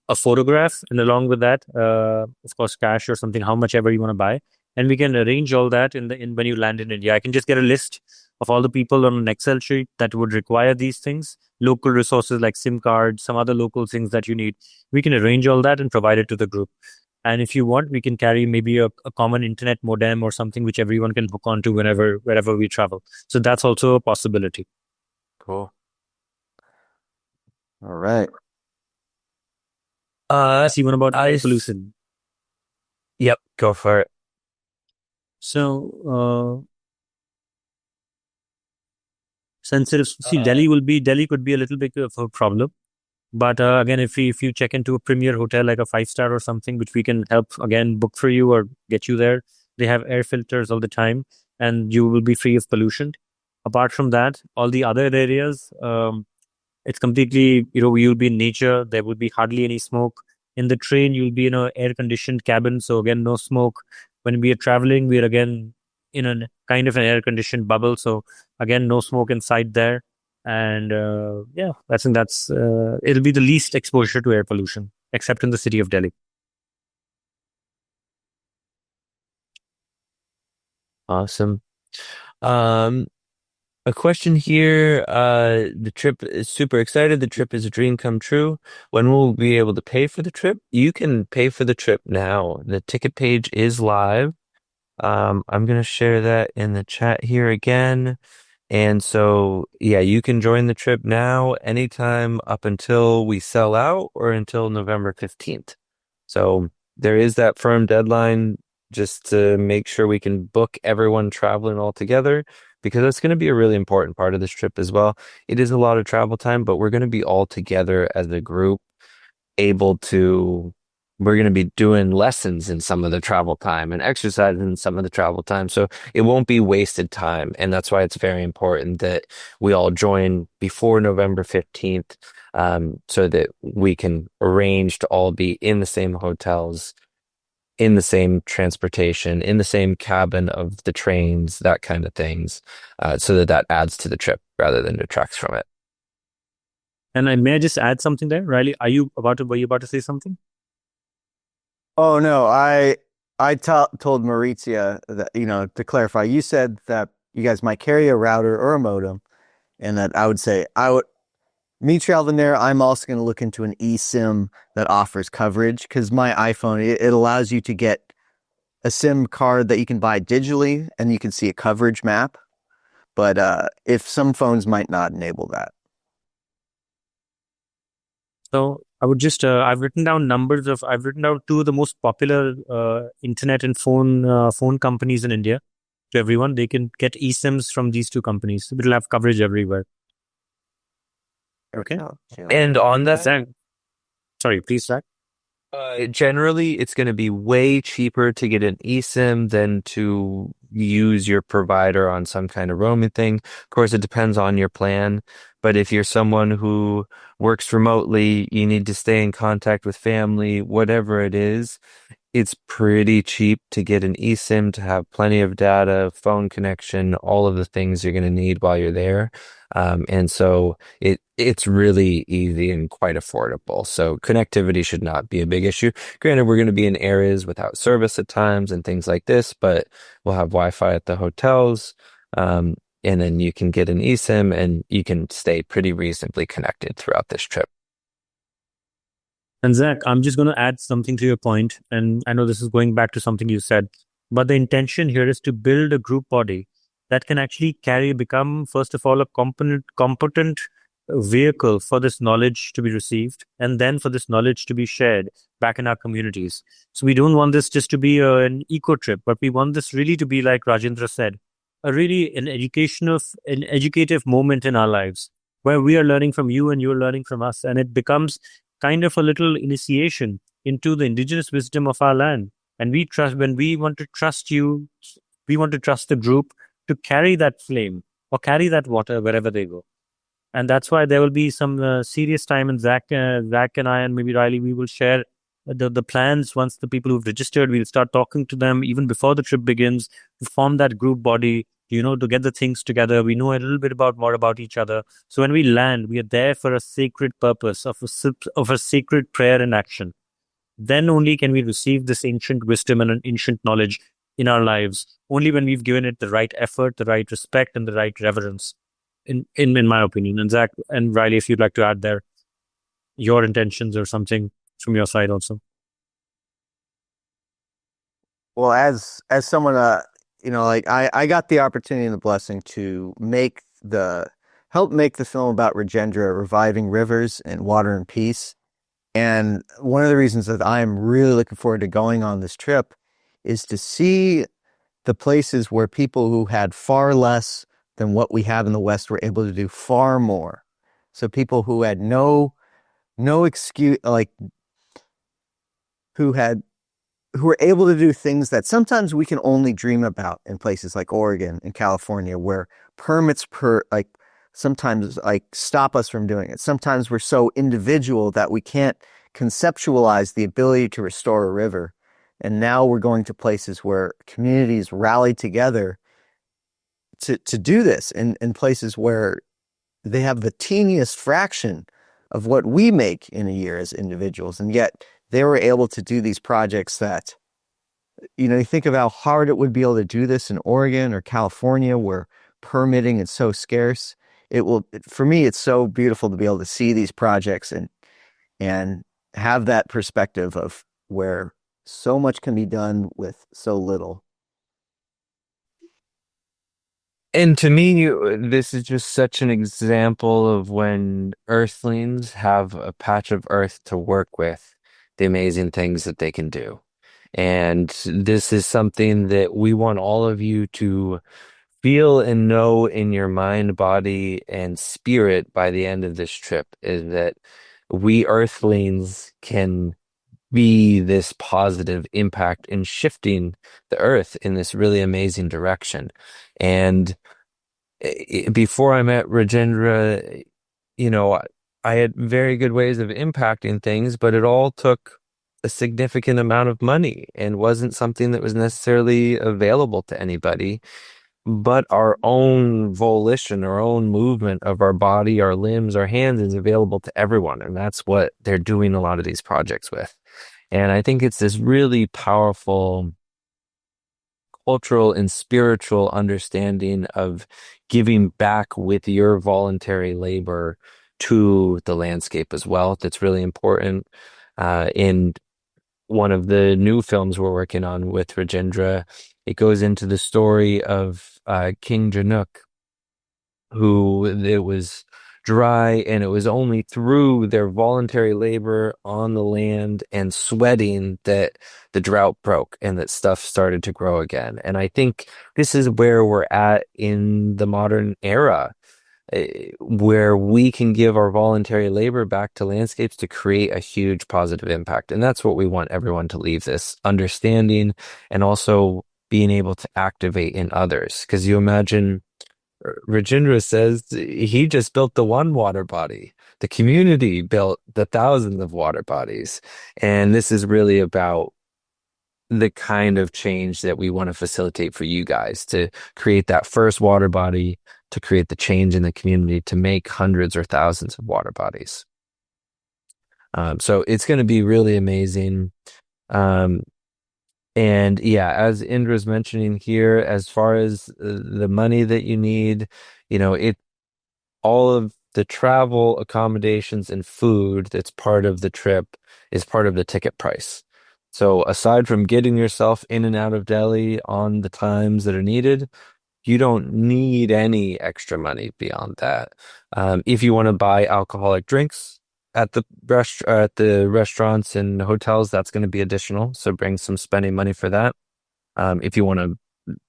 a photograph, and along with that, of course, cash or something, how much ever you want to buy, and we can arrange all that in when you land in India. I can just get a list of all the people on an Excel sheet that would require these things, local resources like SIM cards, some other local things that you need. We can arrange all that and provide it to the group. And if you want, we can carry maybe a common internet modem or something which everyone can hook onto wherever we travel. So that's also a possibility. Cool. All right. See one about air pollution. Yep, go for it. So sensitive. See, Delhi could be a little bit of a problem. But again, if you check into a premier hotel like a 5-star or something, which we can help again book for you or get you there, they have air filters all the time, and you will be free of pollution. Apart from that, all the other areas, it's completely, you'll be in nature. There will be hardly any smoke. In the train, you'll be in an air conditioned cabin. So again, no smoke. When we are traveling, we're again in a kind of an air conditioned bubble. So again, no smoke inside there. And yeah, I think that's it'll be the least exposure to air pollution, except in the city of Delhi. Awesome. Um, a question here. The trip is super excited. The trip is a dream come true. When will we be able to pay for the trip? You can pay for the trip now. The ticket page is live. I'm gonna share that in the chat here again. And so, yeah, you can join the trip now, anytime up until we sell out or until November 15th. So there is that firm deadline just to make sure we can book everyone traveling all together because that's going to be a really important part of this trip as well. It is a lot of travel time, but we're going to be all together as a group, able to we're going to be doing lessons in some of the travel time and exercise in some of the travel time. So it won't be wasted time. And that's why it's very important that we all join before November 15th, so that we can arrange to all be in the same hotels, in the same transportation, in the same cabin of the trains, that kind of things, so that that adds to the trip rather than detracts from it. And may I just add something there, Riley? Were you about to say something? Oh no, told Maurizia that, to clarify, you said that you guys might carry a router or a modem, and that I would say me traveling there, I'm also going to look into an eSIM that offers coverage because my iPhone, it allows you to get a SIM card that you can buy digitally and you can see a coverage map. But if some phones might not enable that. So I would just, I've written down two of the most popular internet and phone companies in India to everyone. They can get eSIMs from these two companies. It'll have coverage everywhere. Okay. And on that, Zach, sorry, please, Zach. Generally, it's going to be way cheaper to get an eSIM than to use your provider on some kind of roaming thing. Of course, it depends on your plan. But if you're someone who works remotely, you need to stay in contact with family, whatever it is, it's pretty cheap to get an eSIM to have plenty of data, phone connection, all of the things you're going to need while you're there. And so it's really easy and quite affordable. So connectivity should not be a big issue. Granted, we're going to be in areas without service at times and things like this, but we'll have Wi-Fi at the hotels. And then you can get an eSIM and you can stay pretty reasonably connected throughout this trip. And Zach, I'm just going to add something to your point. And I know this is going back to something you said, but the intention here is to build a group body that can actually become, first of all, a competent vehicle for this knowledge to be received, and then for this knowledge to be shared back in our communities. So we don't want this just to be an eco trip, but we want this really to be, like Rajendra said, an educative moment in our lives where we are learning from you and you're learning from us. And it becomes kind of a little initiation into the indigenous wisdom of our land. And when we want to trust you, we want to trust the group to carry that flame or carry that water wherever they go. And that's why there will be some serious time. And Zach and I, and maybe Riley, we will share the plans. Once the people who've registered, we'll start talking to them even before the trip begins to form that group body, to get the things together. We know a little bit more about each other. So when we land, we are there for a sacred purpose of a sacred prayer and action. Then only can we receive this ancient wisdom and an ancient knowledge in our lives, only when we've given it the right effort, the right respect, and the right reverence, in my opinion. And Zach and Riley, if you'd like to add there your intentions or something from your side also. Well, as someone, I got the opportunity and the blessing to help make the film about Rajendra, reviving rivers and water and peace. And one of the reasons that I'm really looking forward to going on this trip is to see the places where people who had far less than what we have in the West were able to do far more. So people who had no no excuse, like who had who were able to do things that sometimes we can only dream about in places like Oregon and California, where permits sometimes like stop us from doing it. Sometimes we're so individual that we can't conceptualize the ability to restore a river. And now we're going to places where communities rally together to do this in places where they have the teeniest fraction of what we make in a year as individuals. And yet they were able to do these projects that, you think of how hard it would be able to do this in Oregon or California where permitting is so scarce. For me, it's so beautiful to be able to see these projects and have that perspective of where so much can be done with so little. And to me, this is just such an example of when earthlings have a patch of earth to work with, the amazing things that they can do. And this is something that we want all of you to feel and know in your mind, body, and spirit by the end of this trip, is that we earthlings can be this positive impact in shifting the earth in this really amazing direction. And before I met Rajendra, you know, I had very good ways of impacting things, but it all took a significant amount of money and wasn't something that was necessarily available to anybody. But our own volition, our own movement of our body, our limbs, our hands is available to everyone. And that's what they're doing a lot of these projects with. And I think it's this really powerful cultural and spiritual understanding of giving back with your voluntary labor to the landscape as well. That's really important. In one of the new films we're working on with Rajendra, it goes into the story of King Januk, who it was dry, and it was only through their voluntary labor on the land and sweating that the drought broke and that stuff started to grow again. And I think this is where we're at in the modern era, where we can give our voluntary labor back to landscapes to create a huge positive impact. And that's what we want everyone to leave this understanding, and also being able to activate in others. Because you imagine, Rajendra says he just built the one water body. The community built the thousands of water bodies. And this is really about the kind of change that we want to facilitate for you guys, to create that first water body, to create the change in the community, to make hundreds or thousands of water bodies. So it's going to be really amazing. And yeah, as Indra's mentioning here, as far as the money that you need, all of the travel, accommodations, and food that's part of the trip is part of the ticket price. So aside from getting yourself in and out of Delhi on the times that are needed, you don't need any extra money beyond that. If you want to buy alcoholic drinks at the restaurants and hotels, that's going to be additional. So bring some spending money for that. If you want to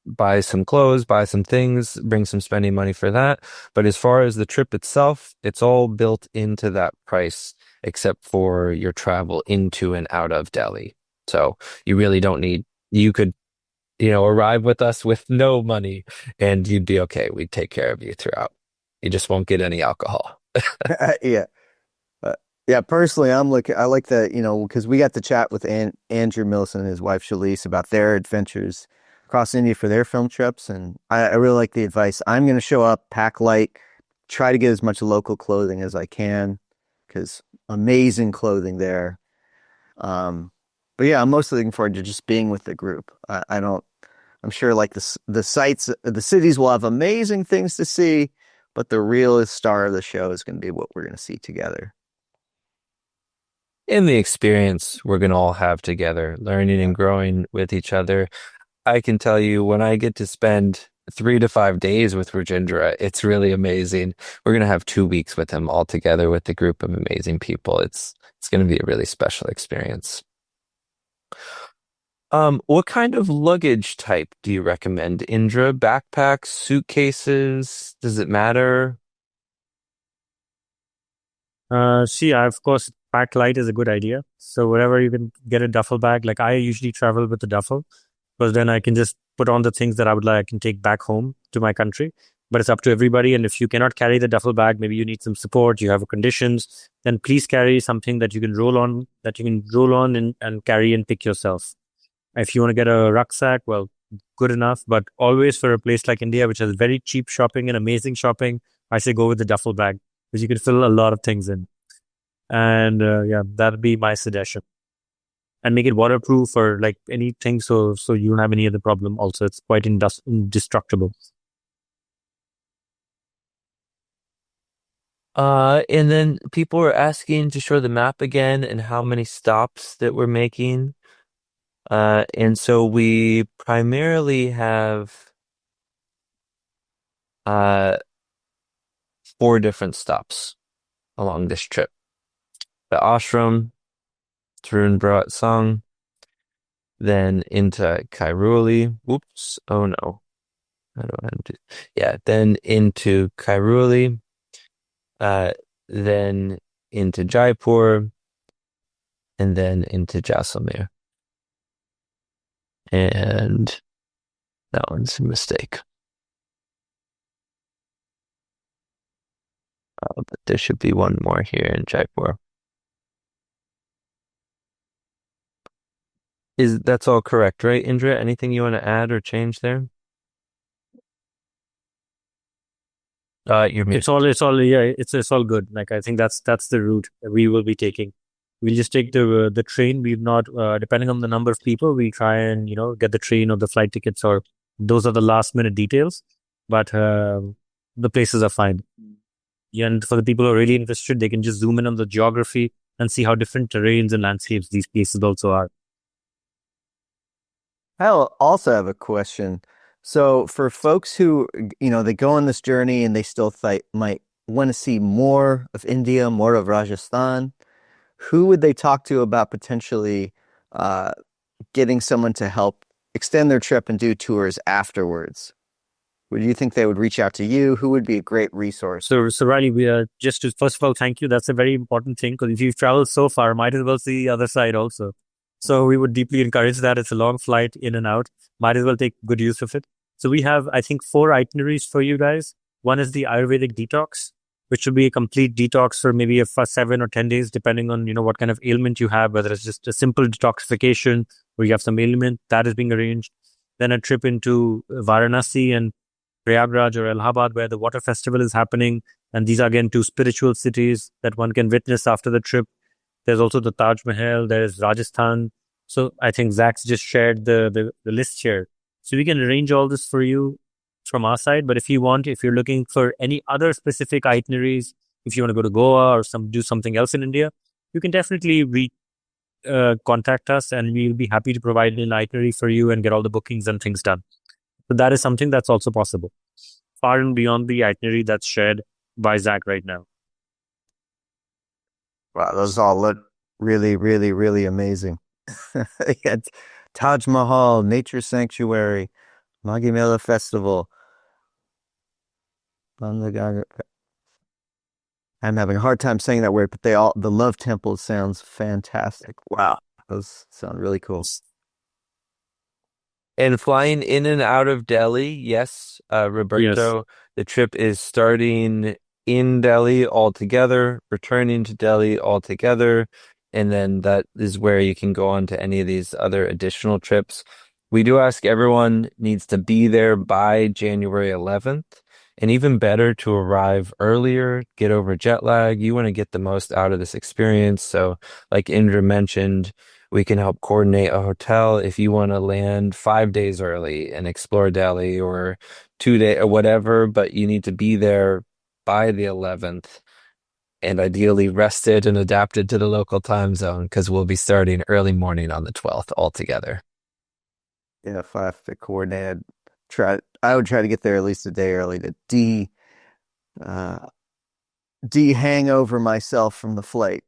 buy some clothes, buy some things, bring some spending money for that. But as far as the trip itself, it's all built into that price, except for your travel into and out of Delhi. So you really don't need, you could, arrive with us with no money and you'd be okay. We'd take care of you throughout. You just won't get any alcohol. Yeah. Yeah, personally, I like that, because we got to chat with Andrew Milson and his wife Shalise about their adventures across India for their film trips. And I really like the advice. I'm going to show up, pack light, try to get as much local clothing as I can, because amazing clothing there. But yeah, I'm mostly looking forward to just being with the group. I'm sure like the sites, the cities will have amazing things to see, but the real star of the show is going to be what we're going to see together. In the experience we're going to all have together, learning and growing with each other. I can tell you, when I get to spend 3 to 5 days with Rajendra, it's really amazing. We're going to have 2 weeks with him all together with a group of amazing people. It's going to be a really special experience. What kind of luggage type do you recommend, Indra? Backpacks, suitcases? Does it matter? Of course, pack light is a good idea. So wherever you can get a duffel bag, like I usually travel with the duffel because then I can just put on the things that I would like, I can take back home to my country. But it's up to everybody. And if you cannot carry the duffel bag, maybe you need some support, you have conditions, then please carry something that you can roll on, and carry and pick yourself. If you want to get a rucksack, well, good enough. But always for a place like India, which has very cheap shopping and amazing shopping, I say go with the duffel bag because you can fill a lot of things in. And that'd be my suggestion. And make it waterproof or like anything, so you don't have any other problem. Also, it's quite indestructible. And then people were asking to show the map again and how many stops that we're making. And so we primarily have 4 different stops along this trip. The ashram, Tarun Bharat Sangh, then into Kairoli. Whoops. Oh no. How do I do? Yeah, then into Kairoli, then into Jaipur, and then into Jaisalmer. And that one's a mistake. But there should be one more here in Jaipur. That's all correct, right, Indra? Anything you want to add or change there? You're muted. It's all good. Like I think that's the route we will be taking. We'll just take the train. We've not depending on the number of people, we try and get the train or the flight tickets, or those are the last minute details. But the places are fine. Yeah, and for the people who are really interested, they can just zoom in on the geography and see how different terrains and landscapes these places also are. I also have a question. So for folks who, they go on this journey and they still might want to see more of India, more of Rajasthan, who would they talk to about potentially getting someone to help extend their trip and do tours afterwards? Would you think they would reach out to you? Who would be a great resource? So Riley, we are just to first of all thank you. That's a very important thing because if you've traveled so far, might as well see the other side also. So we would deeply encourage that. It's a long flight in and out. Might as well take good use of it. So we have, I think, 4 itineraries for you guys. One is the Ayurvedic detox, which will be a complete detox for maybe for 7 or 10 days, depending on what kind of ailment you have, whether it's just a simple detoxification or you have some ailment that is being arranged. Then a trip into Varanasi and Prayagraj or Allahabad, where the water festival is happening. And these are again 2 spiritual cities that one can witness after the trip. There's also the Taj Mahal, there's Rajasthan. So I think Zach's just shared the list here. So we can arrange all this for you from our side. But if you're looking for any other specific itineraries, if you want to go to Goa or do something else in India, you can definitely contact us and we'll be happy to provide an itinerary for you and get all the bookings and things done. So that is something that's also possible, far and beyond the itinerary that's shared by Zach right now. Wow, those all look really, really, really amazing. Taj Mahal, Nature Sanctuary, Maghi Mela Festival. I'm having a hard time saying that word, but the Love Temple sounds fantastic. Wow, those sound really cool. And flying in and out of Delhi, yes, Roberto, Yes. The trip is starting in Delhi altogether, returning to Delhi altogether, and then that is where you can go on to any of these other additional trips. We do ask everyone needs to be there by January 11th, and even better to arrive earlier, get over jet lag. You want to get the most out of this experience. So like Indra mentioned, we can help coordinate a hotel if you want to land 5 days early and explore Delhi, or 2 days or whatever, but you need to be there by the 11th and ideally rested and adapted to the local time zone because we'll be starting early morning on the 12th altogether. Yeah, if I have to coordinate, I would try to get there at least a day early to de-hangover myself from the flight.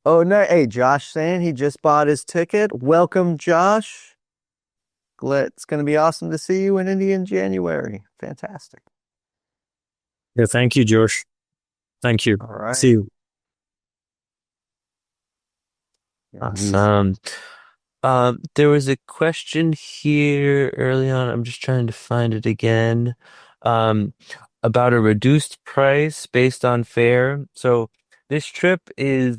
Oh no! Hey, Josh saying he just bought his ticket. Welcome, Josh. It's going to be awesome to see you in India in January. Fantastic. Yeah, thank you, Josh. Thank you. All right. See you. Awesome. There was a question here early on. I'm just trying to find it again. Um, about a reduced price based on fare. So this trip is,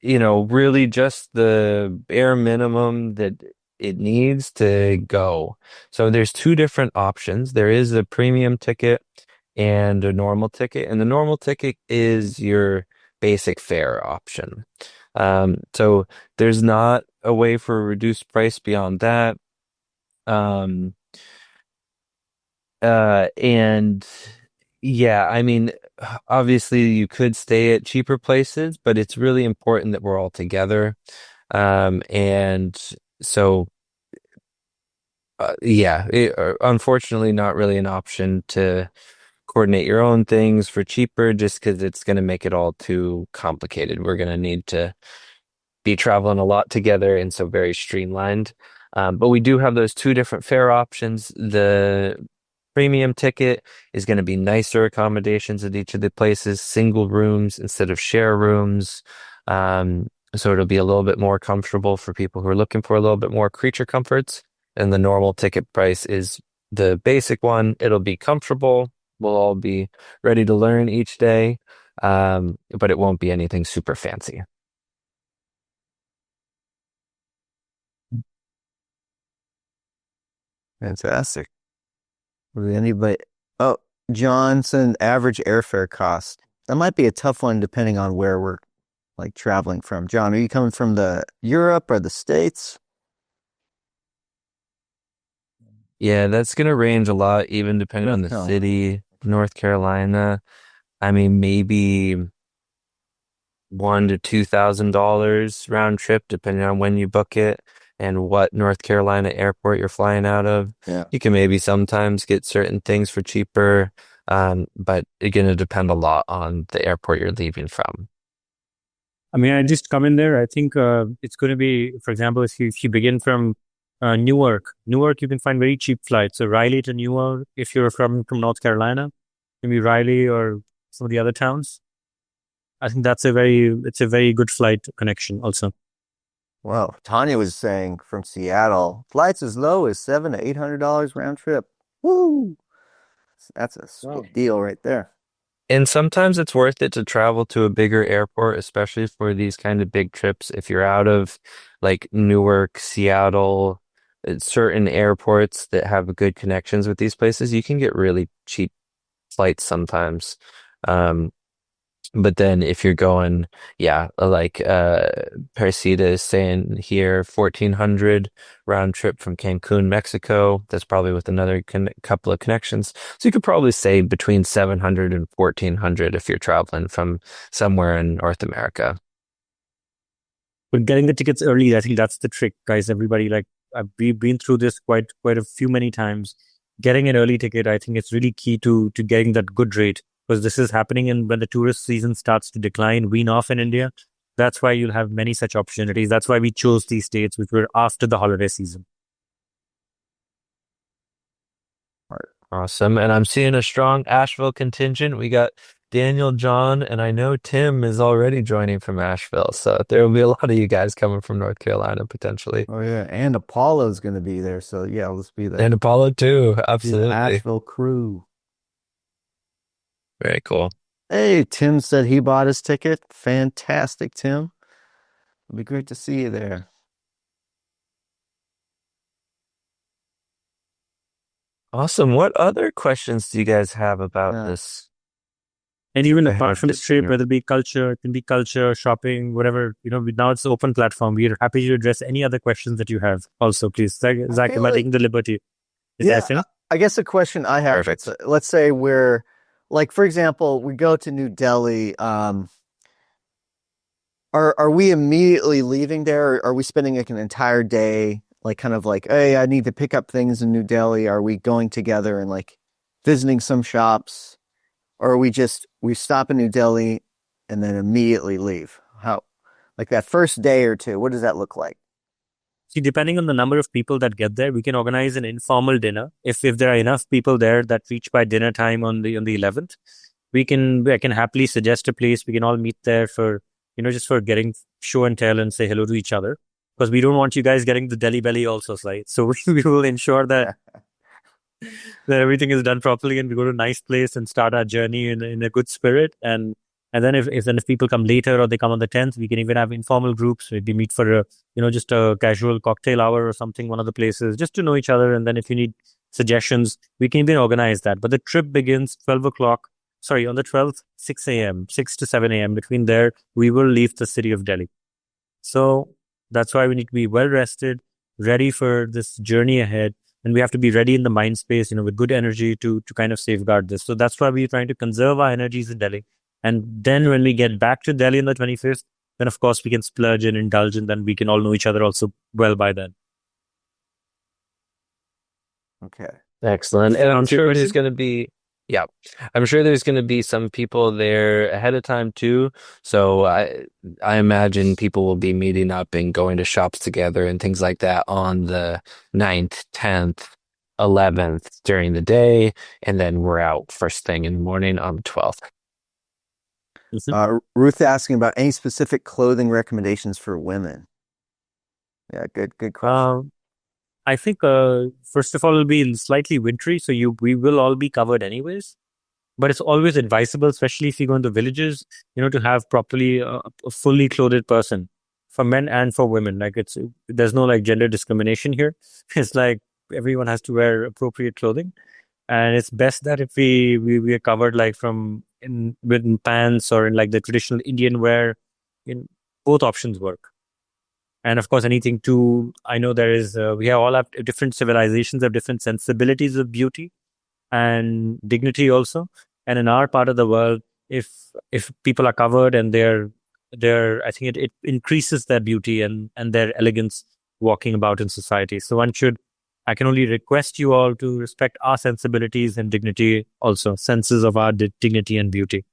really just the bare minimum that it needs to go. So there's two different options. There is a premium ticket and a normal ticket, and the normal ticket is your basic fare option. So there's not a way for a reduced price beyond that. Um, and yeah, I mean, obviously you could stay at cheaper places, but it's really important that we're all together. And so, yeah, unfortunately, not really an option to coordinate your own things for cheaper just because it's going to make it all too complicated. We're going to need to be traveling a lot together and so very streamlined. But we do have those two different fare options. The premium ticket is going to be nicer accommodations at each of the places, single rooms instead of share rooms. So it'll be a little bit more comfortable for people who are looking for a little bit more creature comforts. And the normal ticket price is the basic one. It'll be comfortable. We'll all be ready to learn each day. But it won't be anything super fancy. Fantastic. Would anybody? Oh, Johnson, average airfare cost. That might be a tough one depending on where we're like traveling from. John, are you coming from the Europe or the States? Yeah, that's going to range a lot, even depending on the city. North Carolina, I mean, maybe $1,000 to $2,000 round trip, depending on when you book it and what North Carolina airport you're flying out of. Yeah. You can maybe sometimes get certain things for cheaper, but it's going to depend a lot on the airport you're leaving from. I mean, I just come in there. I think it's going to be, for example, if you begin from Newark, you can find very cheap flights. So Raleigh to Newark, if you're from North Carolina, maybe Raleigh or some of the other towns. I think it's a very good flight connection also. Well, Tanya was saying from Seattle, flights as low as $700 to $800 round trip. Woo! That's a sweet deal right there. And sometimes it's worth it to travel to a bigger airport, especially for these kind of big trips. If you're out of like Newark, Seattle, certain airports that have good connections with these places, you can get really cheap flights sometimes. But then if you're going, like Parisita is saying here, 1,400 round trip from Cancun, Mexico. That's probably with another couple of connections. So you could probably say between 700 and 1,400 if you're traveling from somewhere in North America. But getting the tickets early, I think that's the trick, guys. Everybody, we've been through this quite a few many times. Getting an early ticket, I think it's really key to getting that good rate. Because this is happening when the tourist season starts to decline, wean off in India. That's why you'll have many such opportunities. That's why we chose these states which were after the holiday season. Awesome. And I'm seeing a strong Asheville contingent. We got Daniel, John, and I know Tim is already joining from Asheville. So there will be a lot of you guys coming from North Carolina potentially. Oh, yeah. And Apollo's going to be there. So, yeah, let's be there. And Apollo too. Absolutely. The Asheville crew. Very cool. Hey, Tim said he bought his ticket. Fantastic, Tim. It'll be great to see you there. Awesome. What other questions do you guys have about this? And even apart from this trip, whether it be culture, it can be culture, shopping, whatever, now it's an open platform. We are happy to address any other questions that you have. Also, please, Zach, am I taking the liberty? I guess a question I have, let's say we're, like, for example, we go to New Delhi. Are we immediately leaving there? Or are we spending like an entire day, like kind of like, hey, I need to pick up things in New Delhi? Are we going together and like visiting some shops? Or are we stop in New Delhi and then immediately leave? How, like that first day or two, what does that look like? See, depending on the number of people that get there, we can organize an informal dinner. If there are enough people there that reach by dinner time on the 11th, I can happily suggest a place. We can all meet there for, just for getting show and tell and say hello to each other. Because we don't want you guys getting the Delhi belly also, right? So we will ensure that everything is done properly and we go to a nice place and start our journey in a good spirit. And then if people come later or they come on the 10th, we can even have informal groups. Maybe meet for just a casual cocktail hour or something, one of the places, just to know each other. And then if you need suggestions, we can even organize that. But the trip begins 12 o'clock. Sorry, on the 12th, 6 a.m., 6 to 7 a.m. Between there, we will leave the city of Delhi. So that's why we need to be well rested, ready for this journey ahead. And we have to be ready in the mind space, with good energy to kind of safeguard this. So that's why we're trying to conserve our energies in Delhi. And then when we get back to Delhi on the 25th, then of course we can splurge and indulge, and then we can all know each other also well by then. Okay. Excellent. And I'm sure there's going to be, I'm sure there's going to be some people there ahead of time too. So I imagine people will be meeting up and going to shops together and things like that on the 9th, 10th, 11th during the day. And then we're out first thing in the morning on the 12th. Ruth asking about any specific clothing recommendations for women. Yeah, good question. I think first of all, it'll be slightly wintry, so we will all be covered anyways. But it's always advisable, especially if you go into villages, to have properly a fully clothed person for men and for women. Like there's no like gender discrimination here. It's like everyone has to wear appropriate clothing, and it's best that if we are covered like with pants or in like the traditional Indian wear. Both options work. And of course, anything too, I know we all have different civilizations, have different sensibilities of beauty and dignity also. And in our part of the world, if people are covered and they're I think it increases their beauty and their elegance walking about in society. So I can only request you all to respect our sensibilities and dignity also, senses of our dignity and beauty.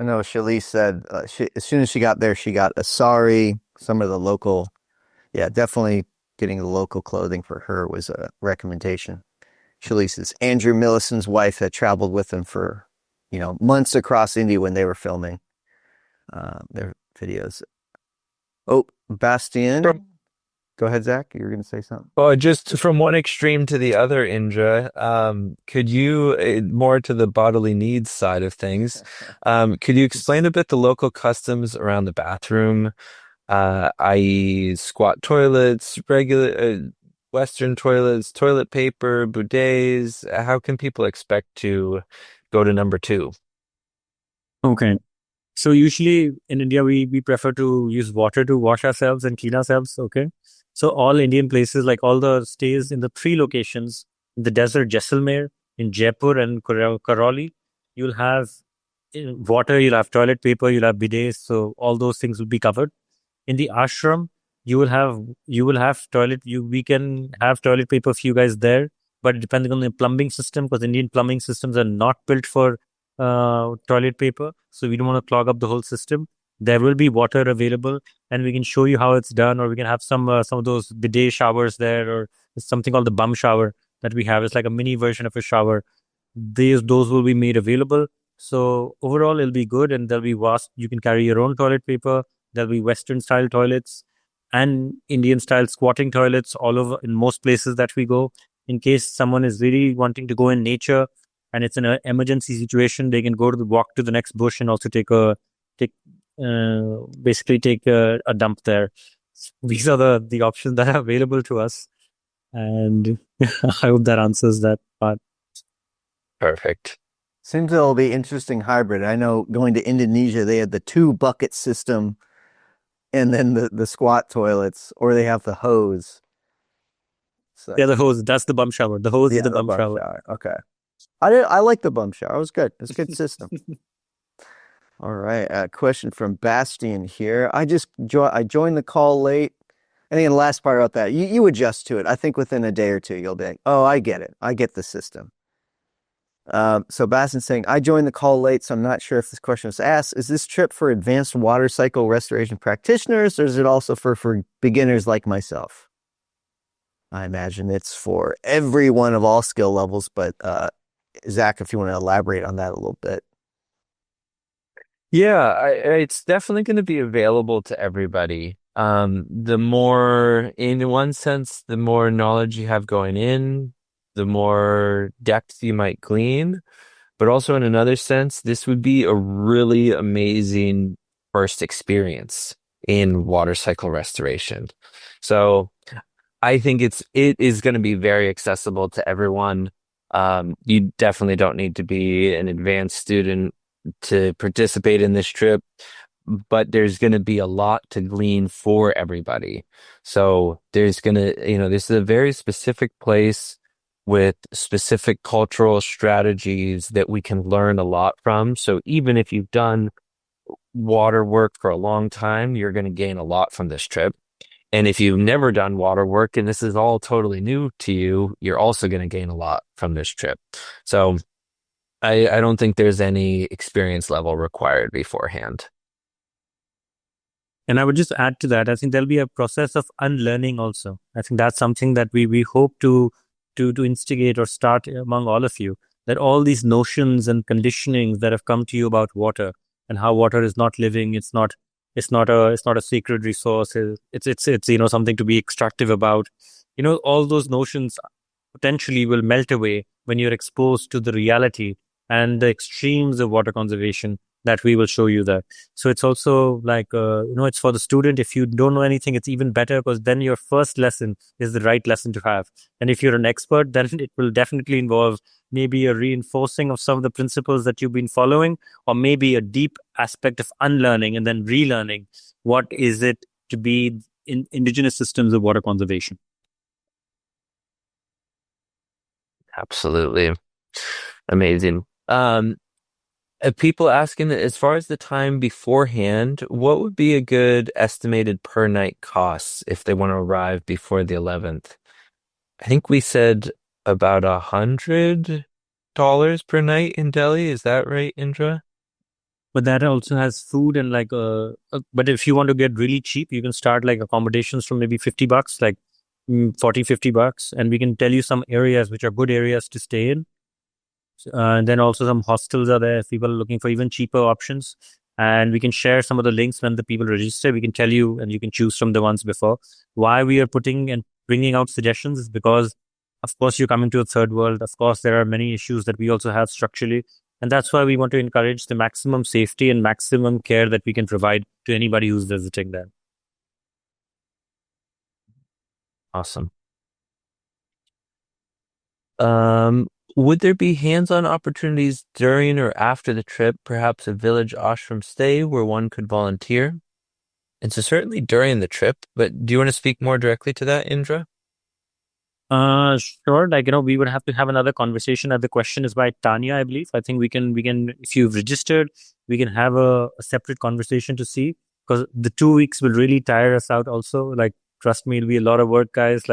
I know Shalise said as soon as she got there, she got a sari, some of the local, definitely getting the local clothing for her was a recommendation. Shalise's Andrew Millison's wife had traveled with them for, months across India when they were filming their videos. Oh, Bastien. Go ahead, Zach. You were going to say something. Well, just from one extreme to the other, Indra, could you, more to the bodily needs side of things, could you explain a bit the local customs around the bathroom, i.e. squat toilets, regular Western toilets, toilet paper, bidets? How can people expect to go to number 2? Okay. So usually in India, we prefer to use water to wash ourselves and clean ourselves. Okay. So all Indian places, like all the stays in the 3 locations, in the desert, Jaisalmer, in Jaipur and Karauli, you'll have water, you'll have toilet paper, you'll have bidets. So all those things will be covered. In the ashram, you will have toilet. We can have toilet paper for you guys there, but depending on the plumbing system, because Indian plumbing systems are not built for toilet paper, so we don't want to clog up the whole system. There will be water available, and we can show you how it's done, or we can have some of those bidet showers there, or something called the bum shower that we have. It's like a mini version of a shower. Those will be made available. So overall, it'll be good, and there'll be vast. You can carry your own toilet paper. There'll be Western style toilets and Indian style squatting toilets all over in most places that we go. In case someone is really wanting to go in nature and it's an emergency situation, they can walk to the next bush and also take a dump there. These are the options that are available to us, and I hope that answers that part. Perfect. Seems it'll be interesting hybrid. I know going to Indonesia, they had the 2 bucket system and then the squat toilets, or they have the hose. So, the hose. That's the bum shower. The hose is the bum shower. Okay. I like the bum shower. It was good. It's a good system. All right. A question from Bastian here. I joined the call late. I think in the last part about that, you adjust to it. I think within a day or 2, you'll be like, oh, I get it. I get the system. So Bastian's saying, I joined the call late, so I'm not sure if this question was asked. Is this trip for advanced water cycle restoration practitioners, or is it also for beginners like myself? I imagine it's for everyone of all skill levels, but Zach, if you want to elaborate on that a little bit. Yeah, it's definitely going to be available to everybody. The more, in one sense, the more knowledge you have going in, the more depth you might glean. But also in another sense, this would be a really amazing first experience in water cycle restoration. So I think it is going to be very accessible to everyone. You definitely don't need to be an advanced student to participate in this trip, but there's going to be a lot to glean for everybody. So there's going to, this is a very specific place with specific cultural strategies that we can learn a lot from. So even if you've done water work for a long time, you're going to gain a lot from this trip. And if you've never done water work and this is all totally new to you, you're also going to gain a lot from this trip. So I don't think there's any experience level required beforehand. And I would just add to that, I think there'll be a process of unlearning also. I think that's something that we hope to instigate or start among all of you, that all these notions and conditionings that have come to you about water and how water is not living, it's not a sacred resource, it's something to be extractive about. All those notions potentially will melt away when you're exposed to the reality and the extremes of water conservation that we will show you there. So it's also like, it's for the student. If you don't know anything, it's even better because then your first lesson is the right lesson to have. And if you're an expert, then it will definitely involve maybe a reinforcing of some of the principles that you've been following, or maybe a deep aspect of unlearning and then relearning what is it to be in indigenous systems of water conservation. Absolutely. Amazing. People asking, as far as the time beforehand, what would be a good estimated per night costs if they want to arrive before the 11th? I think we said about $100 per night in Delhi. Is that right, Indra? But that also has food and but if you want to get really cheap, you can start like accommodations from maybe $50, like $40-50, and we can tell you some areas which are good areas to stay in. And then also some hostels are there if people are looking for even cheaper options. And we can share some of the links when the people register. We can tell you, and you can choose from the ones before. Why we are putting and bringing out suggestions is because, of course, you're coming to a third world. Of course, there are many issues that we also have structurally. And that's why we want to encourage the maximum safety and maximum care that we can provide to anybody who's visiting there. Awesome. Would there be hands-on opportunities during or after the trip, perhaps a village ashram stay where one could volunteer? And so certainly during the trip, but do you want to speak more directly to that, Indra? Sure. We would have to have another conversation. The question is by Tanya, I believe. I think we can, if you've registered, we can have a separate conversation to see, because the 2 weeks will really tire us out also. Trust me, it'll be a lot of work, guys.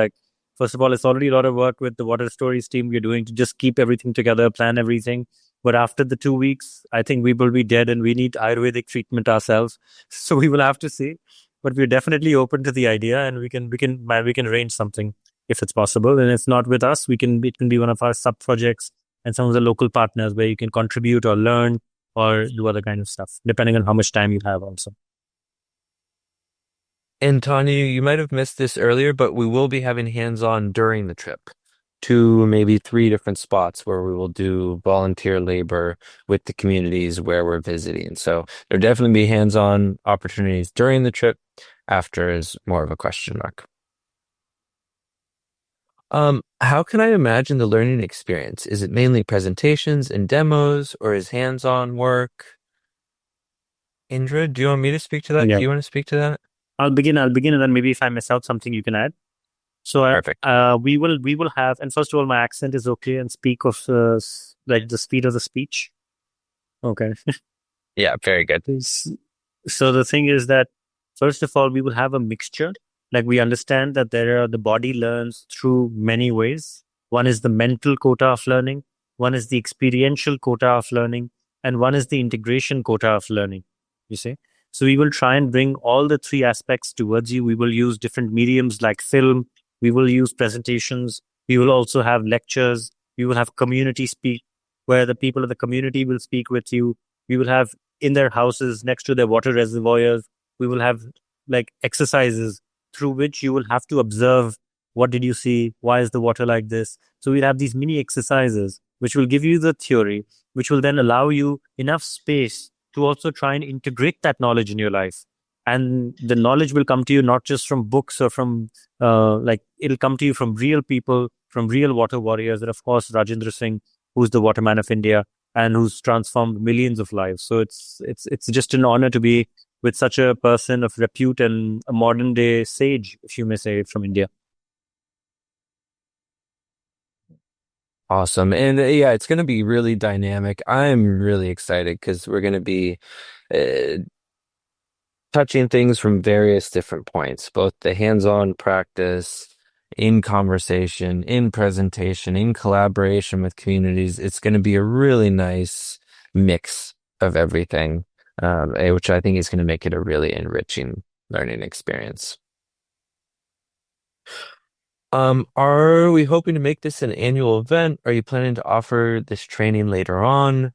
First of all, it's already a lot of work with the Water Stories team we're doing to just keep everything together, plan everything. But after the 2 weeks, I think we will be dead and we need Ayurvedic treatment ourselves. So we will have to see. But we're definitely open to the idea, and we can arrange something if it's possible. And it's not with us. It can be one of our sub projects and some of the local partners where you can contribute or learn or do other kind of stuff, depending on how much time you have also. And Tanya, you might have missed this earlier, but we will be having hands-on during the trip. 2, maybe 3 different spots where we will do volunteer labor with the communities where we're visiting. So there'll definitely be hands-on opportunities during the trip. After is more of a question mark. How can I imagine the learning experience? Is it mainly presentations and demos, or is hands-on work? Indra, do you want me to speak to that? Yeah. Do you want to speak to that? I'll begin, and then maybe if I miss out something, you can add. So Perfect. We will have, and first of all, my accent is okay, and speak of the speed of the speech. Okay. Yeah, very good. So the thing is that, first of all, we will have a mixture. We understand that the body learns through many ways. One is the mental quota of learning, one is the experiential quota of learning, and one is the integration quota of learning, you see. So we will try and bring all the 3 aspects towards you. We will use different mediums like film. We will use presentations. We will also have lectures. We will have community speak. where the people of the community will speak with you. We will have in their houses next to their water reservoirs, we will have like exercises through which you will have to observe what did you see, why is the water like this. So we'll have these mini exercises which will give you the theory, which will then allow you enough space to also try and integrate that knowledge in your life. And the knowledge will come to you not just from books or from it'll come to you from real people, from real water warriors, and of course Rajendra Singh, who's the waterman of India and who's transformed millions of lives. So it's just an honor to be with such a person of repute and a modern day sage, if you may say, from India. Awesome. And yeah, it's going to be really dynamic. I'm really excited because we're going to be uh, touching things from various different points, both the hands-on practice, in conversation, in presentation, in collaboration with communities. It's going to be a really nice mix of everything, which I think is going to make it a really enriching learning experience. Are we hoping to make this an annual event? Are you planning to offer this training later on?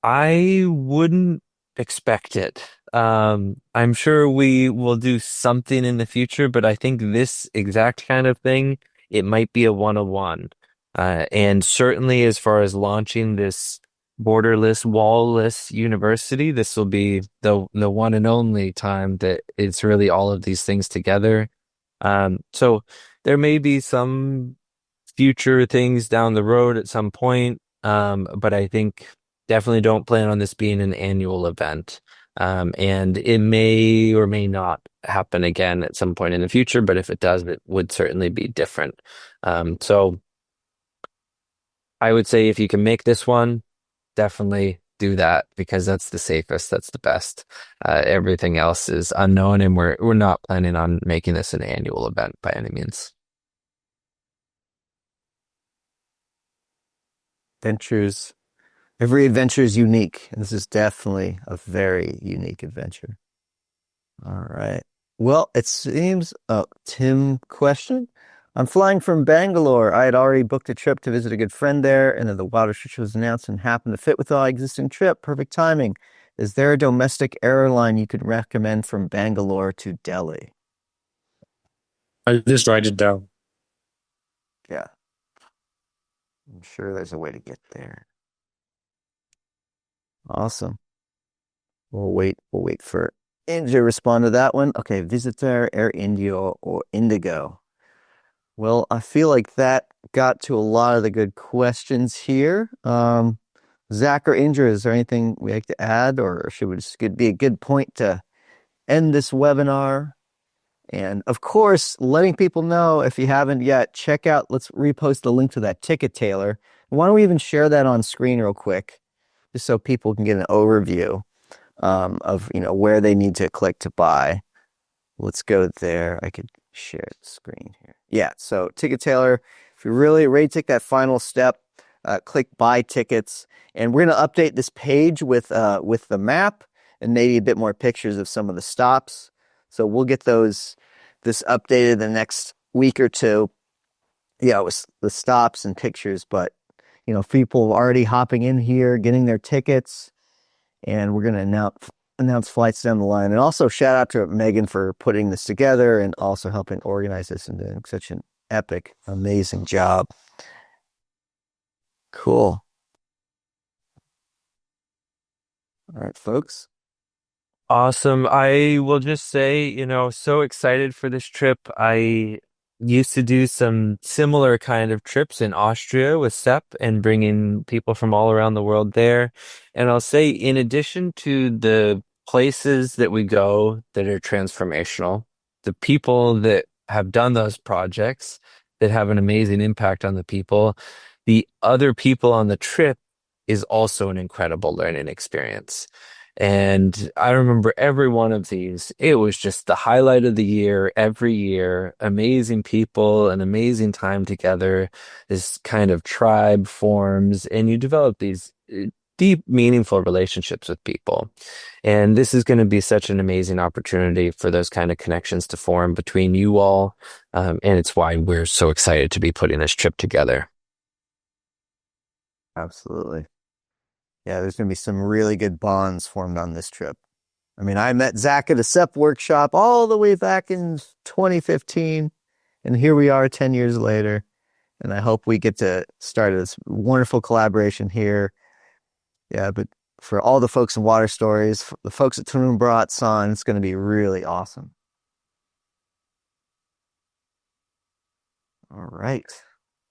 I wouldn't expect it. I'm sure we will do something in the future, but I think this exact kind of thing, it might be a one-on-one. And certainly as far as launching this borderless, wall-less university, this will be the one and only time that it's really all of these things together. So there may be some future things down the road at some point, but I think definitely don't plan on this being an annual event. And it may or may not happen again at some point in the future, but if it does, it would certainly be different. So I would say if you can make this one, definitely do that because that's the safest, that's the best. Everything else is unknown, and we're not planning on making this an annual event by any means. Adventures. Every adventure is unique, and this is definitely a very unique adventure. All right. Well, it seems, Tim question. I'm flying from Bangalore. I had already booked a trip to visit a good friend there, and then the watershed was announced and happened to fit with our existing trip. Perfect timing. Is there a domestic airline you could recommend from Bangalore to Delhi? I'll just write it down. Yeah. I'm sure there's a way to get there. Awesome. We'll wait for India to respond to that one. Okay, Visitor, Air India, or Indigo. Well, I feel like that got to a lot of the good questions here. Zach or Indra, is there anything we like to add, or should we just be a good point to end this webinar? And of course, letting people know, if you haven't yet, check out, let's repost the link to that ticket, Taylor. Why don't we even share that on screen real quick, just so people can get an overview of where they need to click to buy. Let's go there. I could share the screen here. Yeah, so Ticket Taylor, if you're really ready to take that final step, click buy tickets. And we're going to update this page with the map and maybe a bit more pictures of some of the stops. So we'll get this updated the next week or two. Yeah, with the stops and pictures, but people already hopping in here, getting their tickets, and we're going to announce flights down the line. And also shout out to Megan for putting this together and also helping organize this and doing such an epic, amazing job. Cool. All right, folks. Awesome. I will just say, so excited for this trip. I used to do some similar kind of trips in Austria with SEP and bringing people from all around the world there. And I'll say, in addition to the places that we go that are transformational, the people that have done those projects that have an amazing impact on the people, the other people on the trip is also an incredible learning experience. And I remember every one of these, it was just the highlight of the year, every year, amazing people, an amazing time together, this kind of tribe forms, and you develop these deep, meaningful relationships with people. And this is going to be such an amazing opportunity for those kind of connections to form between you all. And it's why we're so excited to be putting this trip together. Absolutely. Yeah, there's going to be some really good bonds formed on this trip. I mean, I met Zach at a SEP workshop all the way back in 2015, and here we are 10 years later. And I hope we get to start this wonderful collaboration here. Yeah, but for all the folks in Water Stories, the folks at Tanum San, it's going to be really awesome. All right.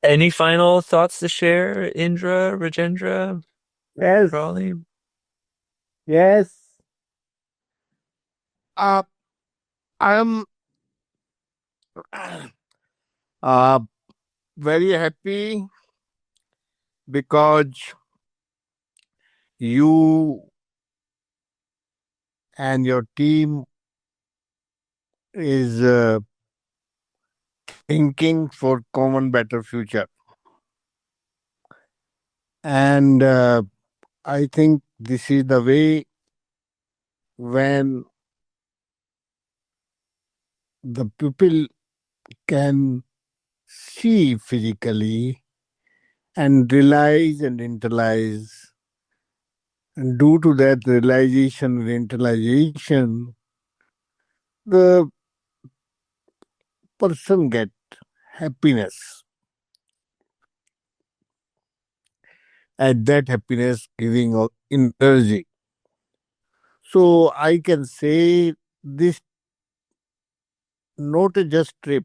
Any final thoughts to share, Indra, Rajendra, Yes, Raleigh? yes. I'm uh, very happy because you and your team is thinking for common better future. And I think this is the way when the people can see physically and realize and internalize. And due to that realization and internalization, the person get happiness. And that happiness giving of energy. So I can say this not a just trip.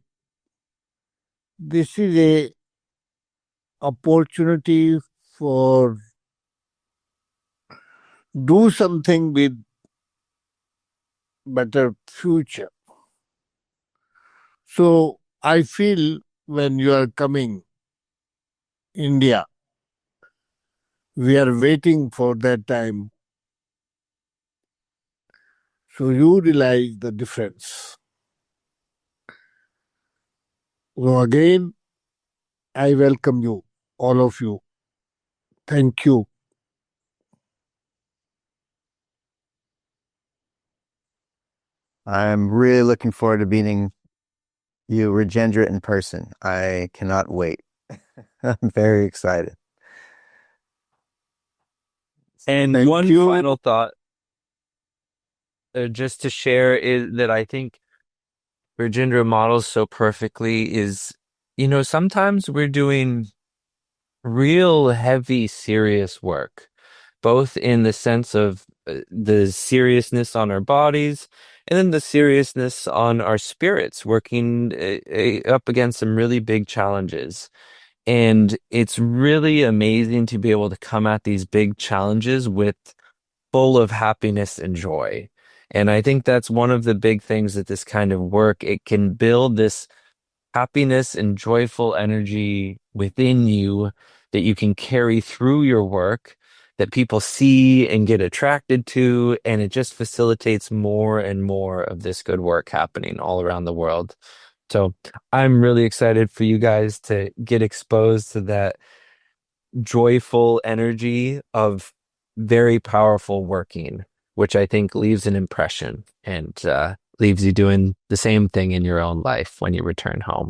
This is a opportunity for do something with better future. So I feel when you are coming India, we are waiting for that time. So you realize the difference. So again, I welcome you, all of you. Thank you. I'm really looking forward to meeting you, Rajendra, in person. I cannot wait. I'm very excited. And Thank one you. final thought, just to share, is that I think Rajendra models so perfectly is, sometimes we're doing real heavy, serious work, both in the sense of the seriousness on our bodies and then the seriousness on our spirits, working up against some really big challenges. And it's really amazing to be able to come at these big challenges with full of happiness and joy. And I think that's one of the big things that this kind of work, it can build this happiness and joyful energy within you that you can carry through your work, that people see and get attracted to, and it just facilitates more and more of this good work happening all around the world. So I'm really excited for you guys to get exposed to that joyful energy of very powerful working, which I think leaves an impression and leaves you doing the same thing in your own life when you return home.